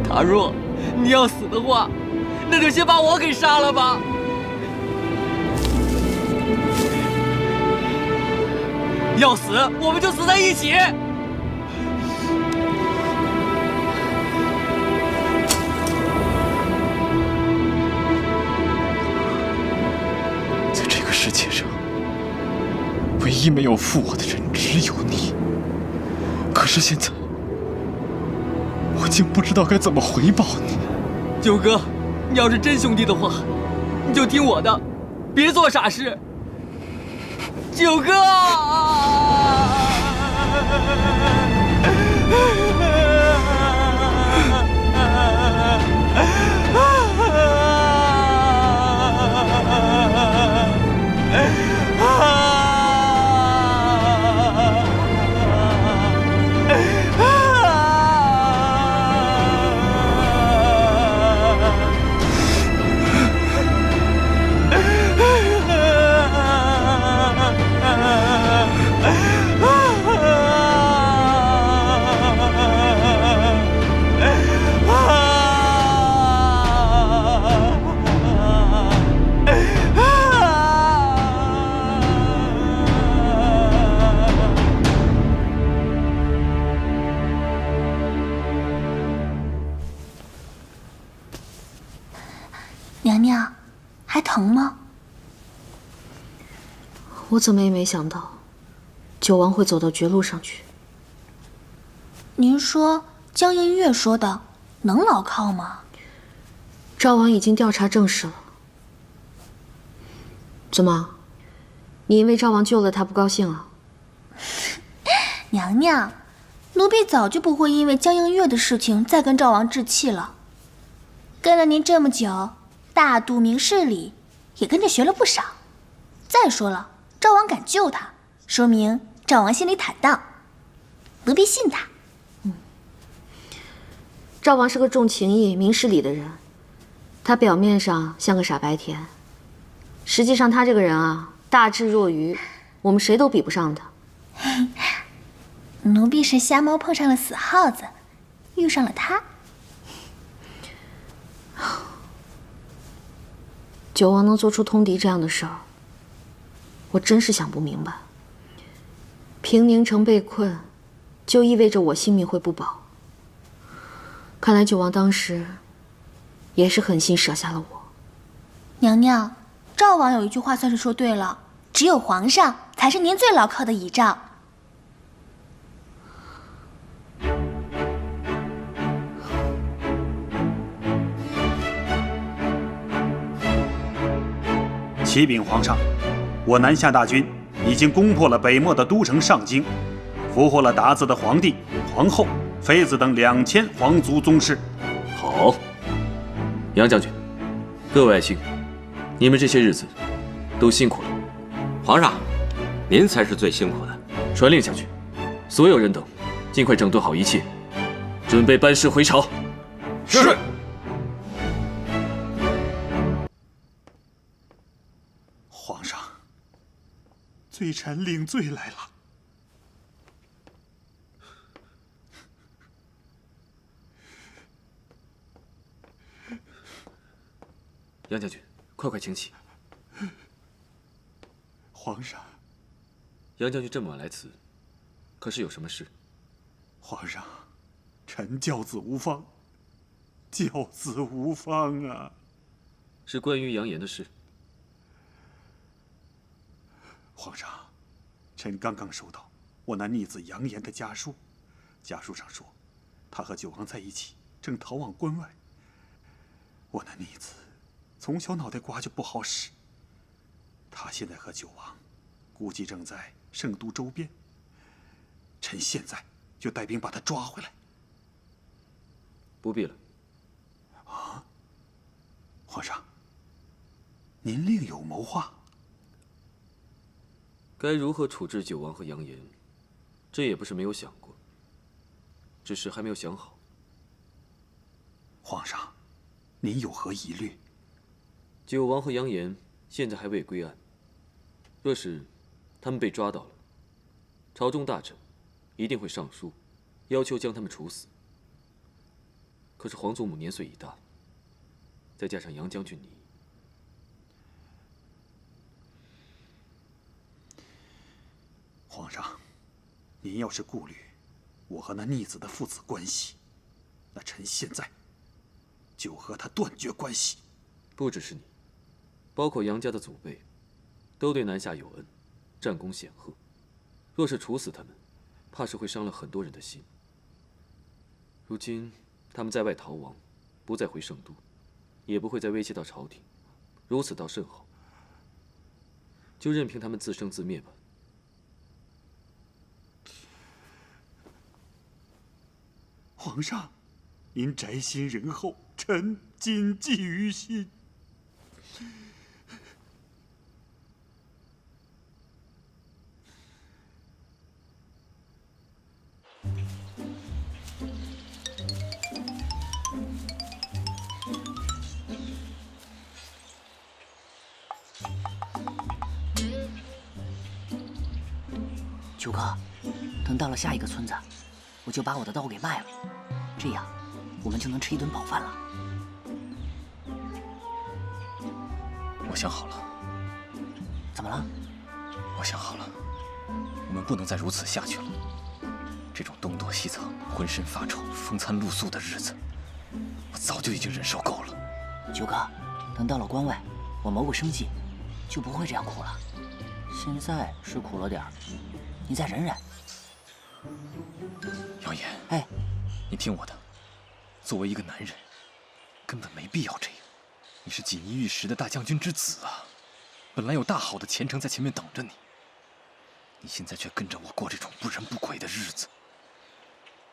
倘若你要死的话，那就先把我给杀了吧。要死，我们就死在一起。在这个世界上，唯一没有负我的人只有你。可是现在，我竟不知道该怎么回报你。九哥，你要是真兄弟的话，你就听我的，别做傻事。九哥！娘娘，还疼吗？我怎么也没想到，九王会走到绝路上去。您说江映月说的能牢靠吗？赵王已经调查证实了。怎么，你因为赵王救了他不高兴啊？娘娘，奴婢早就不会因为江映月的事情再跟赵王置气了。跟了您这么久，大度明事理，也跟着学了不少。再说了，赵王敢救他，说明赵王心里坦荡，奴婢信他。赵王是个重情义、明事理的人，他表面上像个傻白甜，实际上他这个人啊，大智若愚，我们谁都比不上他。奴婢是瞎猫碰上了死耗子，遇上了他。九王能做出通敌这样的事儿，我真是想不明白。平宁城被困，就意味着我性命会不保。看来九王当时也是狠心舍下了我。娘娘，赵王有一句话算是说对了，只有皇上才是您最牢靠的倚仗。启禀皇上，我南下大军已经攻破了北漠的都城上京，俘获了鞑子的皇帝、皇后、妃子等2000皇族宗室。好，杨将军，各位爱卿，你们这些日子都辛苦了。皇上，您才是最辛苦的。传令下去，所有人等尽快整顿好一切，准备班师回朝。是。皇上，罪臣领罪来了。杨将军，快请起。皇上，杨将军这么晚来此，可是有什么事？皇上，臣教子无方，教子无方啊！是关于杨言的事。皇上，臣刚刚收到我那逆子杨言的家书，家书上说，他和九王在一起，正逃往关外。我那逆子从小脑袋瓜就不好使，他现在和九王，估计正在圣都周边。臣现在就带兵把他抓回来。不必了。啊，皇上，您另有谋划？该如何处置九王和杨延，这也不是没有想过，只是还没有想好。皇上，您有何疑虑？九王和杨延现在还未归案，若是他们被抓到了，朝中大臣一定会上书，要求将他们处死。可是皇祖母年岁已大，再加上杨将军你，皇上，您要是顾虑我和那逆子的父子关系，那臣现在就和他断绝关系。不只是你，包括杨家的祖辈，都对南下有恩，战功显赫。若是处死他们，怕是会伤了很多人的心。如今他们在外逃亡，不再回圣都，也不会再威胁到朝廷，如此倒甚好。就任凭他们自生自灭吧。皇上，您宅心仁厚，臣谨记于心。九哥，等到了下一个村子，我就把我的刀给卖了，这样我们就能吃一顿饱饭了。我想好了。怎么了？我想好了，我们不能再如此下去了。这种东躲西藏、浑身发臭、风餐露宿的日子，我早就已经忍受够了。九哥，等到了关外，我谋个生计，就不会这样苦了。现在是苦了点儿，你再忍忍。杨延，哎，你听我的，作为一个男人，根本没必要这样。你是锦衣玉食的大将军之子啊，本来有大好的前程在前面等着你，你现在却跟着我过这种不人不鬼的日子，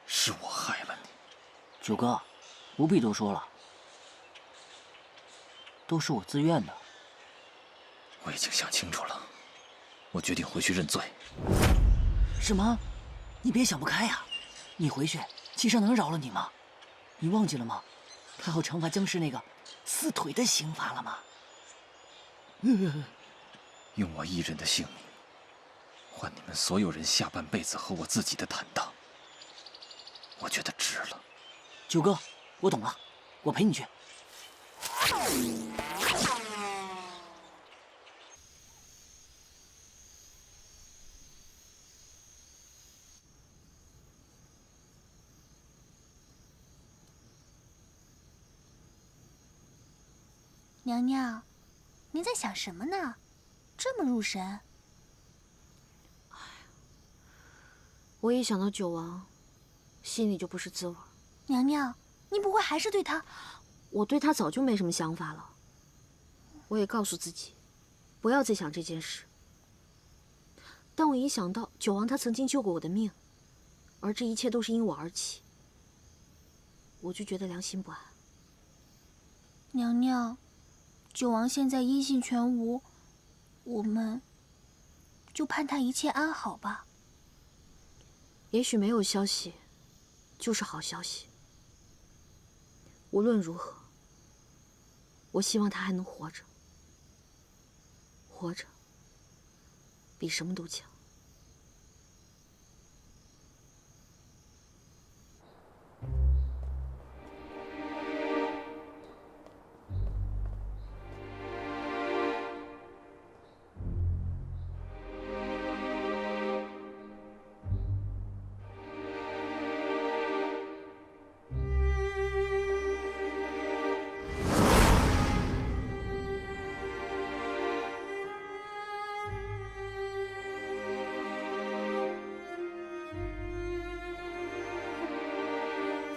是我害了你。九哥，不必多说了，都是我自愿的。我已经想清楚了，我决定回去认罪。什么？你别想不开呀！你回去，七圣能饶了你吗？你忘记了吗？太后惩罚姜氏那个撕腿的刑罚了吗？用我一人的性命，换你们所有人下半辈子和我自己的坦荡，我觉得值了。九哥，我懂了，我陪你去。娘娘，您在想什么呢？这么入神。我一想到九王，心里就不是滋味。娘娘，您不会还是对他……我对他早就没什么想法了。我也告诉自己，不要再想这件事。但我一想到九王他曾经救过我的命，而这一切都是因我而起，我就觉得良心不安。娘娘，九王现在音信全无，我们就盼他一切安好吧。也许没有消息，就是好消息。无论如何，我希望他还能活着。活着，比什么都强。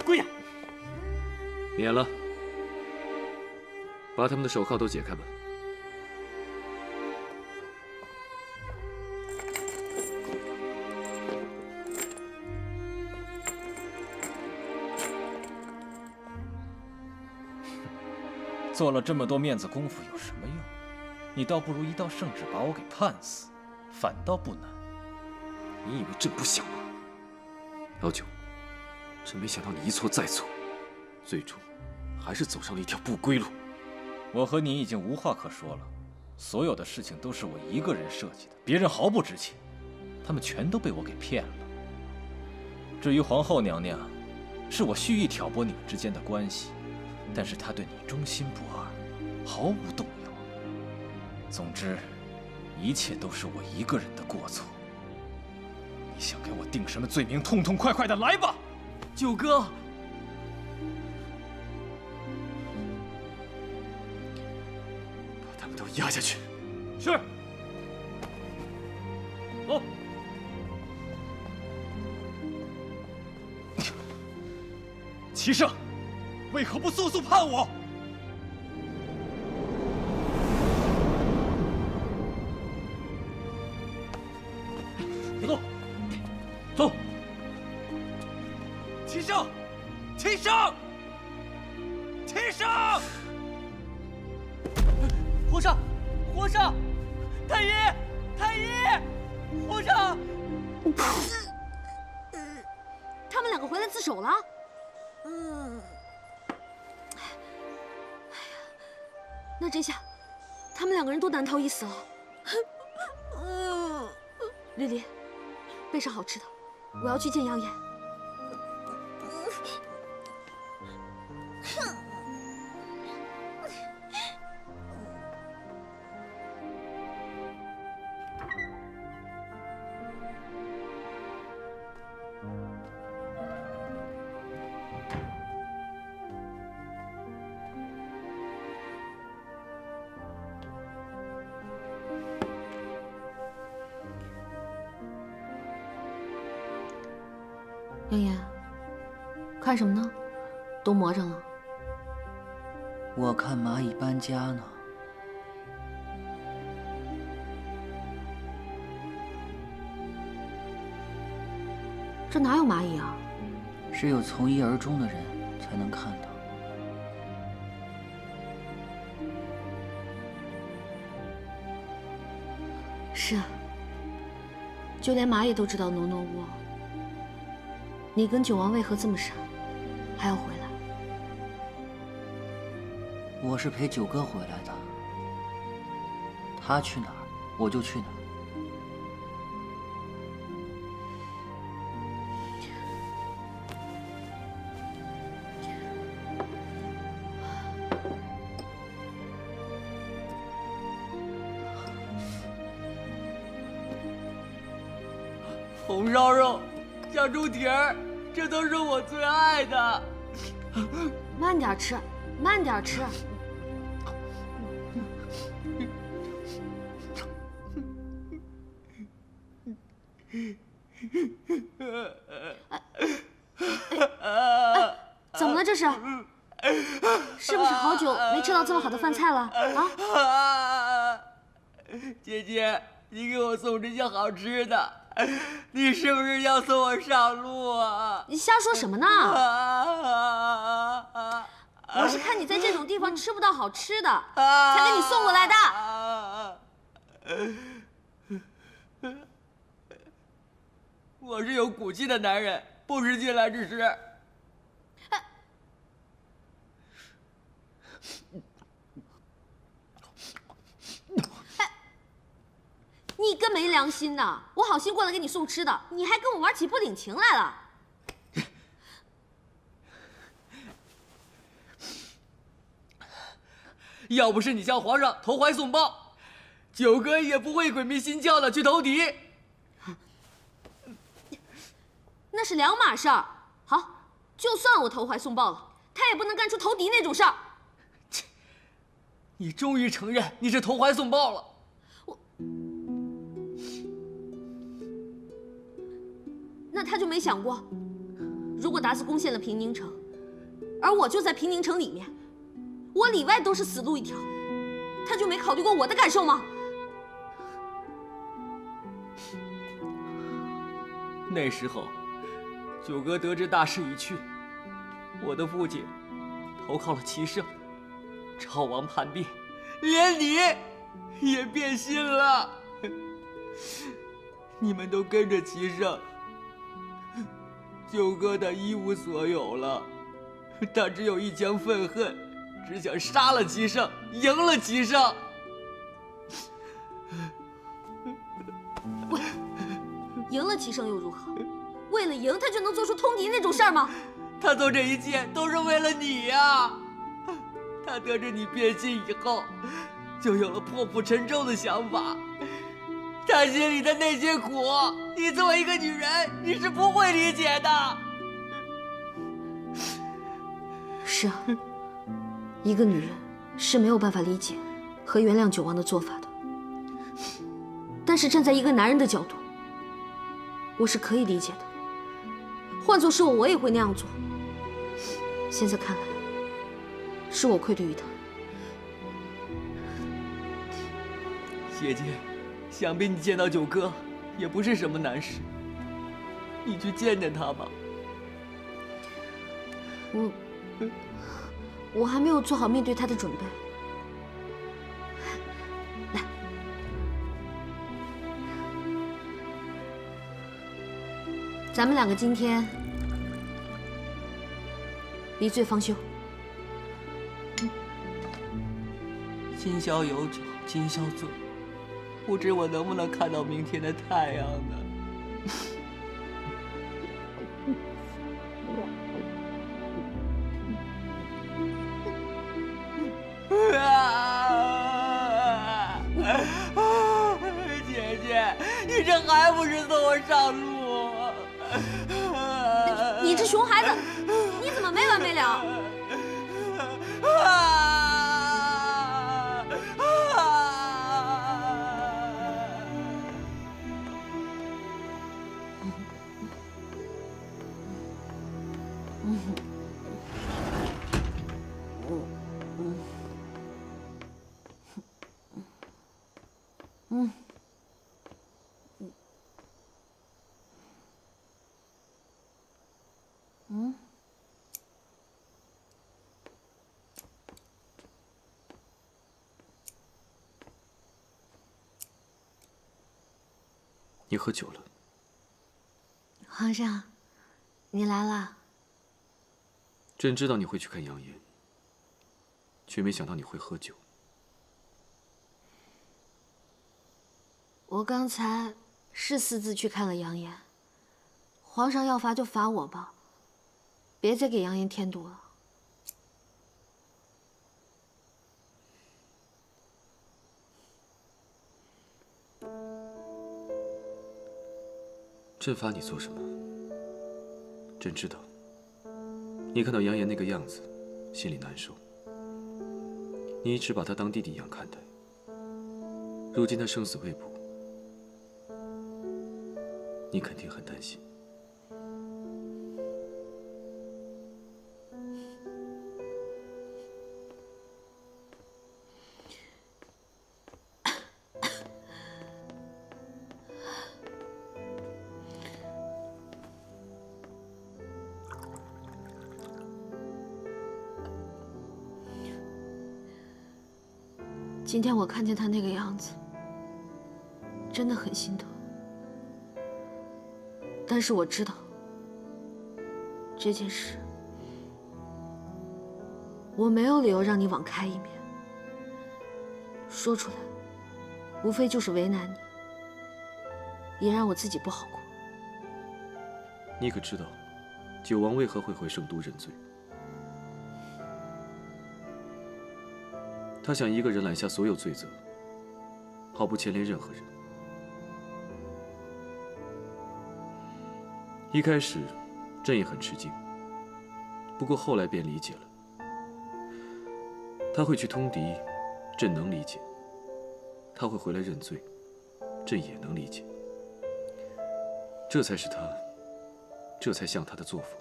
跪下！免了，把他们的手铐都解开吧。做了这么多面子功夫有什么用？你倒不如一道圣旨把我给判死，反倒不难。你以为朕不想吗？老九，朕没想到你一错再错，最终还是走上了一条不归路。我和你已经无话可说了，所有的事情都是我一个人设计的，别人毫不知情，他们全都被我给骗了。至于皇后娘娘，是我蓄意挑拨你们之间的关系，但是她对你忠心不二，毫无动摇。总之，一切都是我一个人的过错。你想给我定什么罪名，痛痛快快的来吧！九哥，把他们都压下去。是。走。齐胜，为何不速速判我？走，走。齐胜，齐胜，齐胜！皇上，皇上，太医，太医，皇上！他们两个回来自首了。那这下，他们两个人都难逃一死了。丽丽，备上好吃的，我要去见杨言。杨言，看什么呢？都磨上了。我看蚂蚁搬家呢。这哪有蚂蚁啊？只有从一而终的人才能看到。是啊，就连蚂蚁都知道挪挪窝。你跟九王为何这么傻，还要回来？我是陪九哥回来的，他去哪儿我就去哪儿。红烧肉，小猪蹄儿，这都是我最爱的。慢点吃，慢点吃。怎么了这是？是不是好久没吃到这么好的饭菜了啊？姐姐，你给我送这些好吃的，你是不是要送我上路啊？你瞎说什么呢？我是看你在这种地方吃不到好吃的，才给你送过来的。我是有骨气的男人，不是进来之食。你个没良心的！我好心过来给你送吃的，你还跟我玩起不领情来了。要不是你向皇上投怀送抱，九哥也不会鬼迷心窍的去投敌。那是两码事儿。好，就算我投怀送抱了，他也不能干出投敌那种事儿。你终于承认你是投怀送抱了。那他就没想过，如果达斯攻陷了平宁城，而我就在平宁城里面，我里外都是死路一条，他就没考虑过我的感受吗？那时候，九哥得知大势已去，我的父亲投靠了齐胜，赵王叛变，连你也变心了。你们都跟着齐胜，九哥他一无所有了，他只有一腔愤恨，只想杀了齐胜，赢了齐胜。喂，赢了齐胜又如何？为了赢，他就能做出通敌那种事儿吗？他做这一切都是为了你呀！他得知你变心以后，就有了破釜沉舟的想法。他心里的那些苦，你作为一个女人，你是不会理解的。是啊，一个女人是没有办法理解和原谅九王的做法的。但是站在一个男人的角度，我是可以理解的。换作是我也会那样做。现在看来，是我愧对于他。姐姐，想必你见到九哥也不是什么难事，你去见见他吧。我还没有做好面对他的准备。来，咱们两个今天离罪方休。今宵有酒今宵醉，不知我能不能看到明天的太阳呢？姐姐，你这还不是送我上路？你这熊孩子，你怎么没完没了？你喝酒了。皇上，你来了。朕知道你会去看杨延，却没想到你会喝酒。我刚才是私自去看了杨延。皇上要罚就罚我吧，别再给杨延添堵了。朕罚你做什么？朕知道，你看到杨延那个样子，心里难受。你一直把他当弟弟一样看待，如今他生死未卜，你肯定很担心。今天我看见他那个样子，真的很心疼。但是我知道，这件事我没有理由让你网开一面。说出来，无非就是为难你，也让我自己不好过。你可知道，九王为何会回圣都认罪？他想一个人揽下所有罪责，毫不牵连任何人。一开始，朕也很吃惊，不过后来便理解了。他会去通敌，朕能理解；他会回来认罪，朕也能理解。这才是他，这才像他的作风。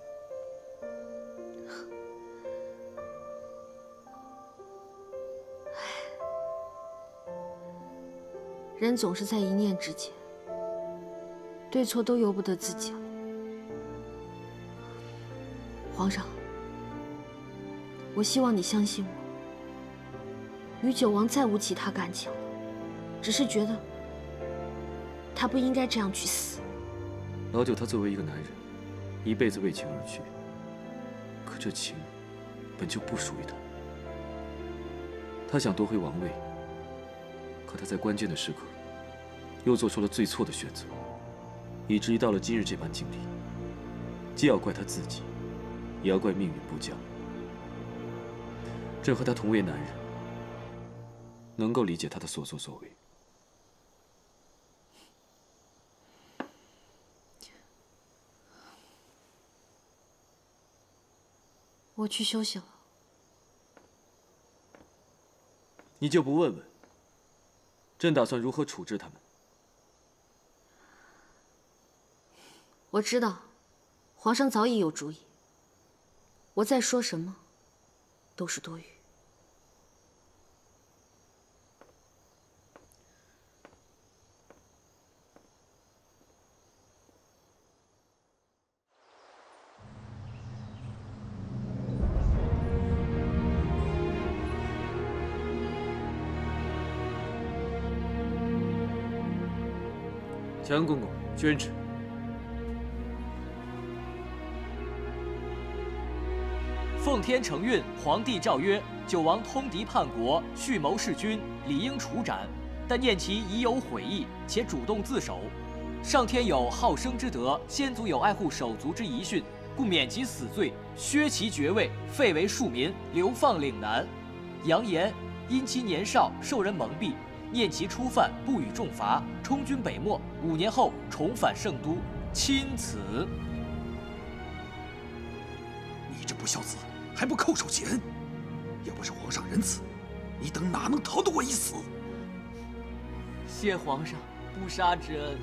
人总是在一念之间，对错都由不得自己了。皇上，我希望你相信我，与九王再无其他感情了，只是觉得他不应该这样去死。老九他作为一个男人，一辈子为情而去，可这情本就不属于他。他想夺回王位，可他在关键的时刻又做出了最错的选择，以至于到了今日这般境地，既要怪他自己，也要怪命运不佳。朕和他同为男人，能够理解他的所作所为。我去休息了。你就不问问，朕打算如何处置他们？我知道，皇上早已有主意。我再说什么，都是多余。强公公宣旨。奉天承运，皇帝诏曰：九王通敌叛国，蓄谋弑君，理应处斩。但念其已有悔意，且主动自首，上天有好生之德，先祖有爱护手足之遗训，故免其死罪，削其爵位，废为庶民，流放岭南。扬言因其年少，受人蒙蔽。念其初犯，不予重罚，充军北漠，5年后重返圣都，钦此。你这不孝子，还不叩首谢恩！要不是皇上仁慈，你等哪能逃得过一死？谢皇上不杀之恩。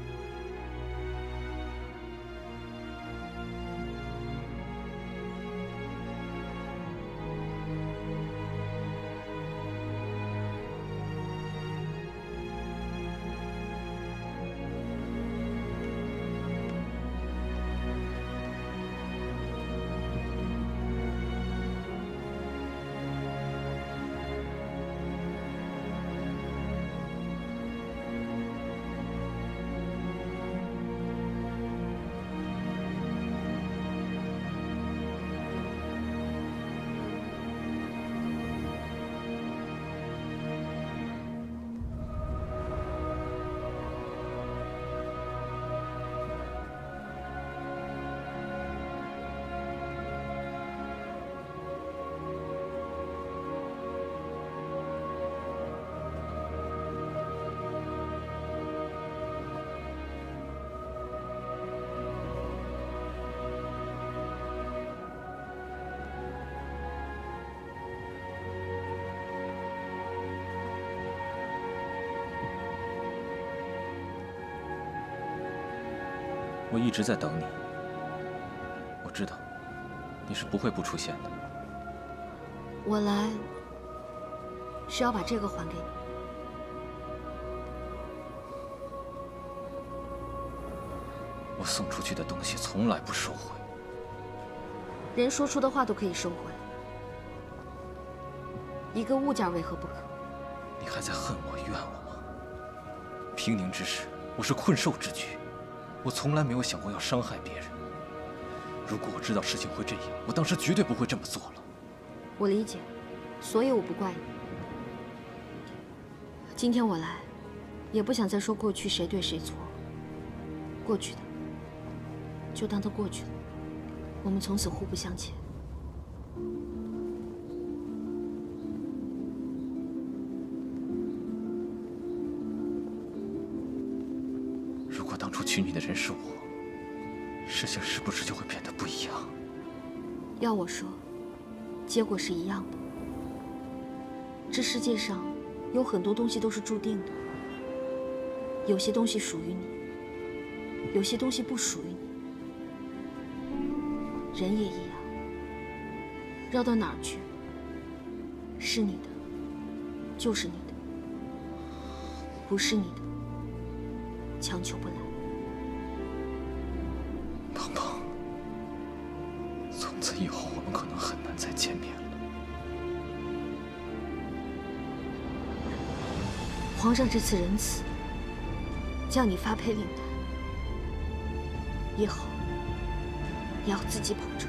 我一直在等你，我知道你是不会不出现的。我来是要把这个还给你。我送出去的东西从来不收回。人说出的话都可以收回，一个物件为何不可？你还在恨我、怨我吗？平宁之时，我是困兽之躯。我从来没有想过要伤害别人。如果我知道事情会这样，我当时绝对不会这么做了。我理解，所以我不怪你。今天我来，也不想再说过去谁对谁错。过去的，就当它过去了。我们从此互不相欠。当初娶你的人是我，事情是不是就会变得不一样？要我说，结果是一样的。这世界上有很多东西都是注定的，有些东西属于你，有些东西不属于你。人也一样，绕到哪儿去，是你的就是你的，不是你的强求不来。鹏鹏，从此以后我们可能很难再见面了。皇上这次仁慈，将你发配岭南，以后也要自己保重。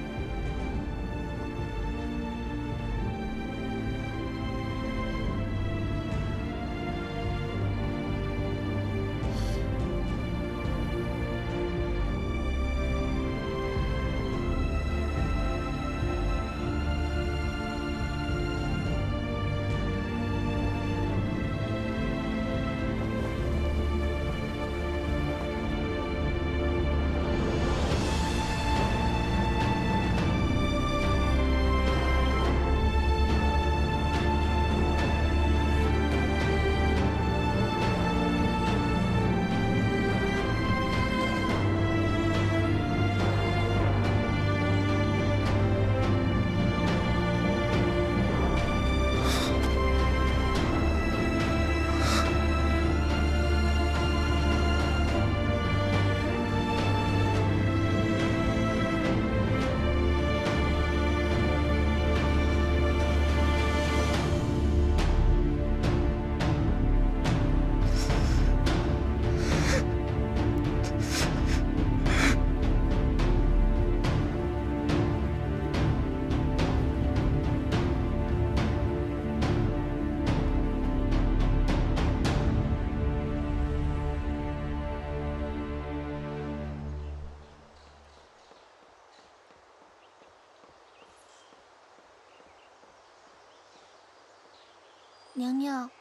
娘娘，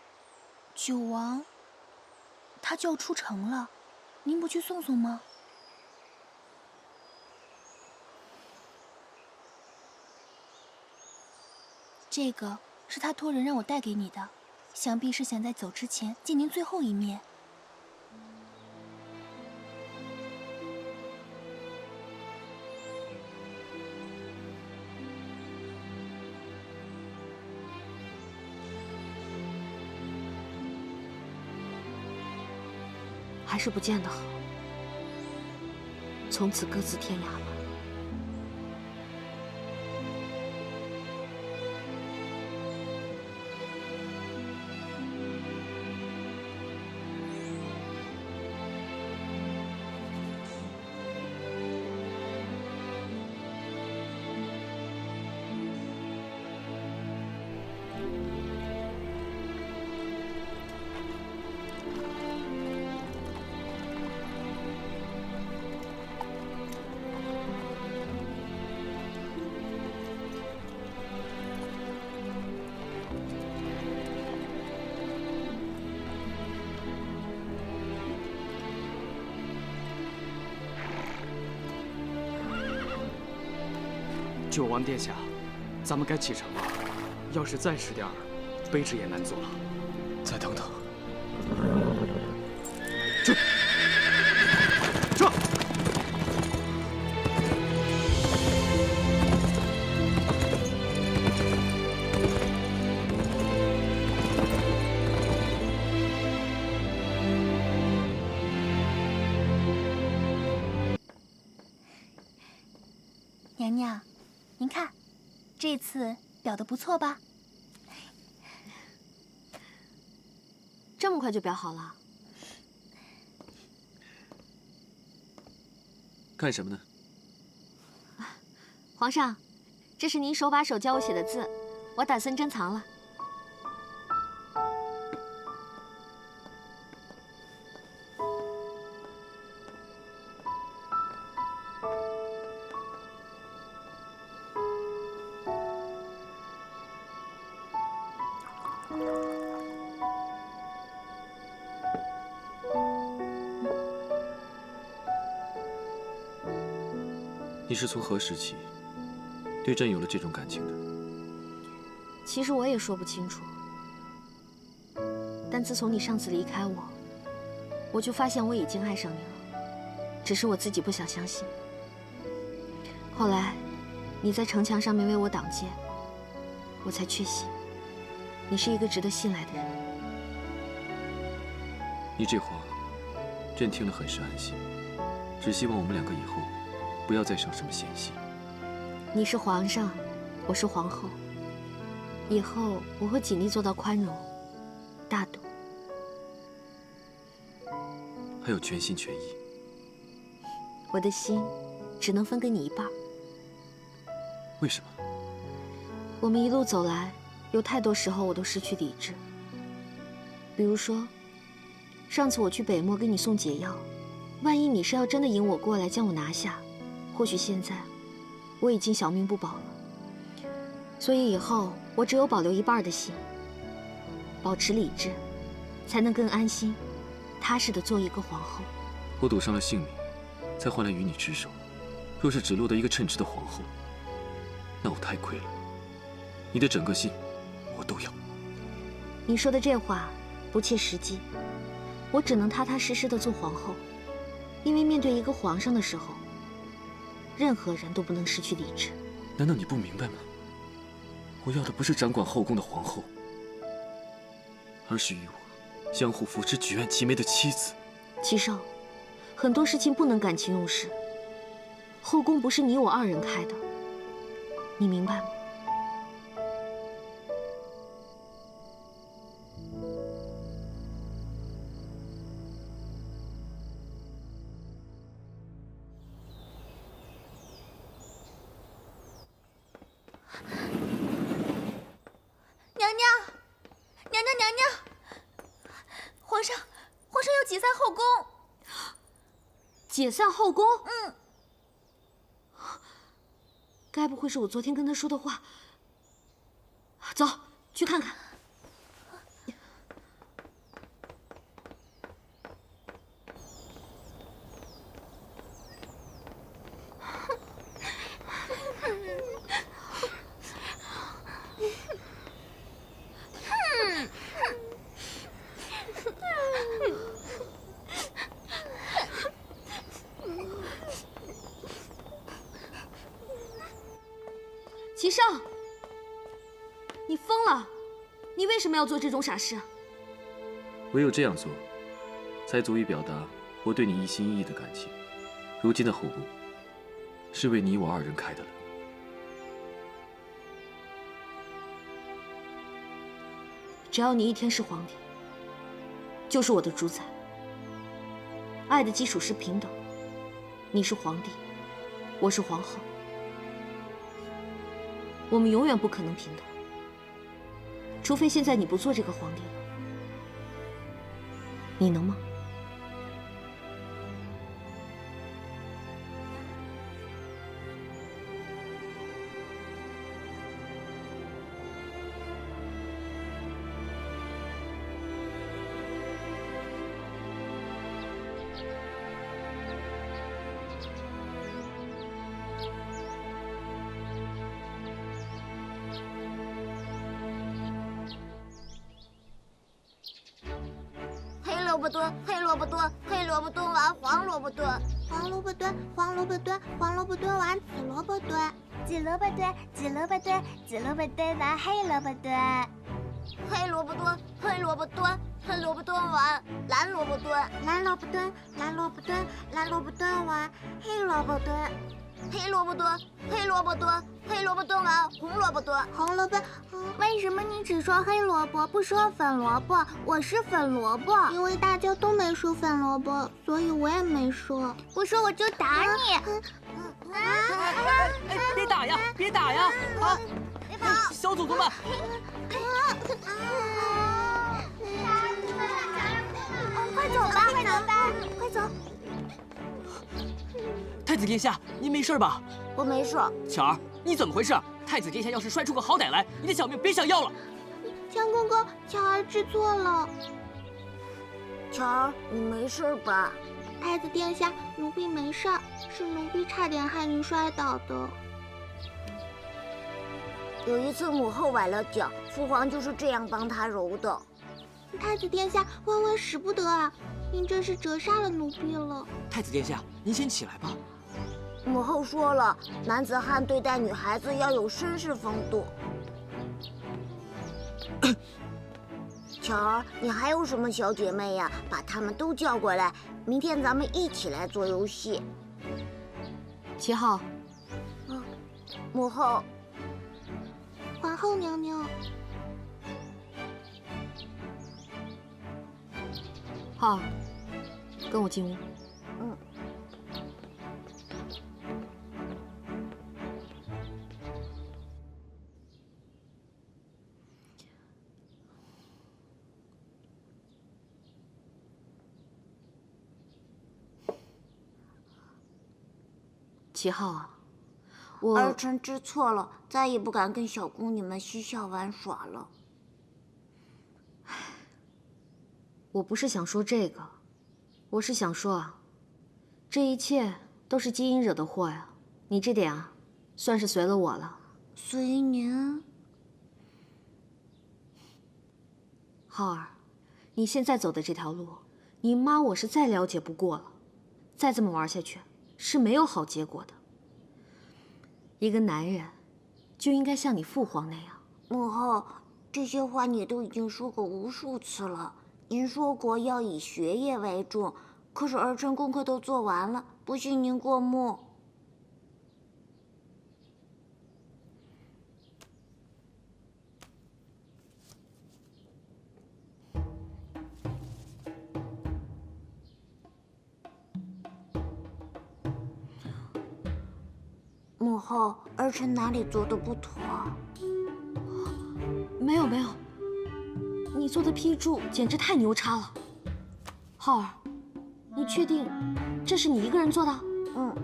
九王，他就要出城了，您不去送送吗？这个是他托人让我带给你的，想必是想在走之前见您最后一面。还是不见得好，从此各自天涯吧。九王殿下，咱们该启程了。要是再迟点儿，卑职也难做了。再等等。这。娘娘，您看，这次表得不错吧？这么快就表好了？干什么呢？皇上，这是您手把手教我写的字，我打算珍藏了。你是从何时起对朕有了这种感情的？其实我也说不清楚，但自从你上次离开我，我就发现我已经爱上你了，只是我自己不想相信。后来，你在城墙上面为我挡箭，我才确信你是一个值得信赖的人。你这话，朕听了很是安心，只希望我们两个以后不要再生什么嫌隙。你是皇上，我是皇后，以后我会尽力做到宽容、大度，还有全心全意。我的心只能分给你一半。为什么？我们一路走来，有太多时候我都失去理智。比如说，上次我去北漠给你送解药，万一你是要真的引我过来将我拿下，或许现在我已经小命不保了。所以以后我只有保留一半的心，保持理智，才能更安心、踏实的做一个皇后。我赌上了性命，才换来与你执手。若是只落得一个称职的皇后，那我太亏了。你的整个心，我都要。你说的这话不切实际，我只能踏踏实实的做皇后，因为面对一个皇上的时候，任何人都不能失去理智。难道你不明白吗？我要的不是掌管后宫的皇后，而是与我相互扶持、举案齐眉的妻子。齐少，很多事情不能感情用事。后宫不是你我二人开的，你明白吗？娘，皇上要解散后宫。解散后宫？该不会是我昨天跟他说的话？走，去看看。齐少，你疯了！你为什么要做这种傻事？唯有这样做，才足以表达我对你一心一意的感情。如今的后宫，是为你我二人开的了。只要你一天是皇帝，就是我的主宰。爱的基础是平等，你是皇帝，我是皇后。我们永远不可能平等，除非现在你不做这个皇帝了。你能吗？萝卜炖，黑萝卜炖，黑萝卜炖完黄萝卜炖，黄萝卜炖，黄萝卜炖，黄萝卜炖完紫萝卜炖，紫萝卜炖，紫萝卜炖，紫萝卜炖完黑萝卜炖，黑萝卜炖，黑萝卜炖，黑萝卜炖完蓝萝卜炖，蓝萝卜炖，蓝萝卜炖，蓝萝卜炖完黑萝卜炖，黑萝卜炖，黑萝卜炖，黑萝卜炖完红萝卜炖，红萝卜。为什么你只说黑萝卜，不说粉萝卜？我是粉萝卜，因为大家都没说粉萝卜，所以我也没说。不说我就打你！别打呀，别打呀！啊，别跑！小祖宗们！快走吧，快走吧，快走！太子殿下，您没事吧？我没事。巧儿，你怎么回事？太子殿下要是摔出个好歹来，你的小命别想要了。强公公，巧儿知错了。巧儿，你没事吧？太子殿下，奴婢没事，是奴婢差点害您摔倒的。有一次母后崴了脚，父皇就是这样帮她揉的。太子殿下，万万使不得啊！您这是折杀了奴婢了。太子殿下，您先起来吧。母后说了，男子汉对待女孩子要有绅士风度。巧儿，你还有什么小姐妹呀？把她们都叫过来，明天咱们一起来做游戏。齐浩，母后，皇后娘娘，浩儿，跟我进屋。嗯。齐浩啊，我儿臣知错了，再也不敢跟小宫女们嬉笑玩耍了。我不是想说这个，我是想说啊，这一切都是基因惹的祸呀。你这点啊，算是随了我了。随您？浩儿，你现在走的这条路，你妈我是再了解不过了。再这么玩下去，是没有好结果的。一个男人，就应该像你父皇那样。母后，这些话你都已经说过无数次了。您说过要以学业为重，可是儿臣功课都做完了，不信您过目。母后，儿臣哪里做的不妥？没有没有，你做的批注简直太牛叉了。浩儿，你确定这是你一个人做的？嗯。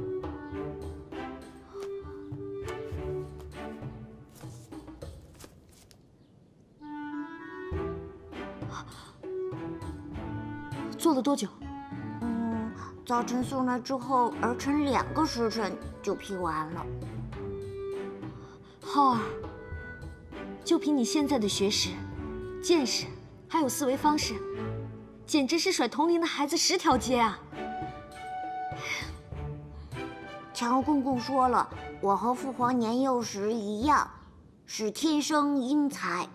做了多久？早晨送来之后，儿臣2个时辰就批完了。浩儿，就凭你现在的学识、见识，还有思维方式，简直是甩同龄的孩子10条街啊！乔公公说了，我和父皇年幼时一样，是天生英才。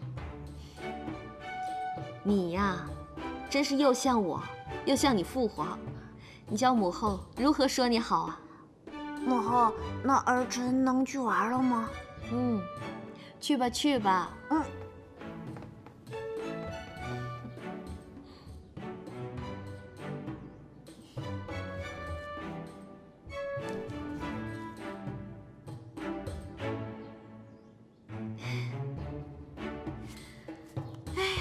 你呀，真是又像我，又像你父皇。你教母后如何说你好啊？母后，那儿臣能去玩了吗？去吧去吧。嗯。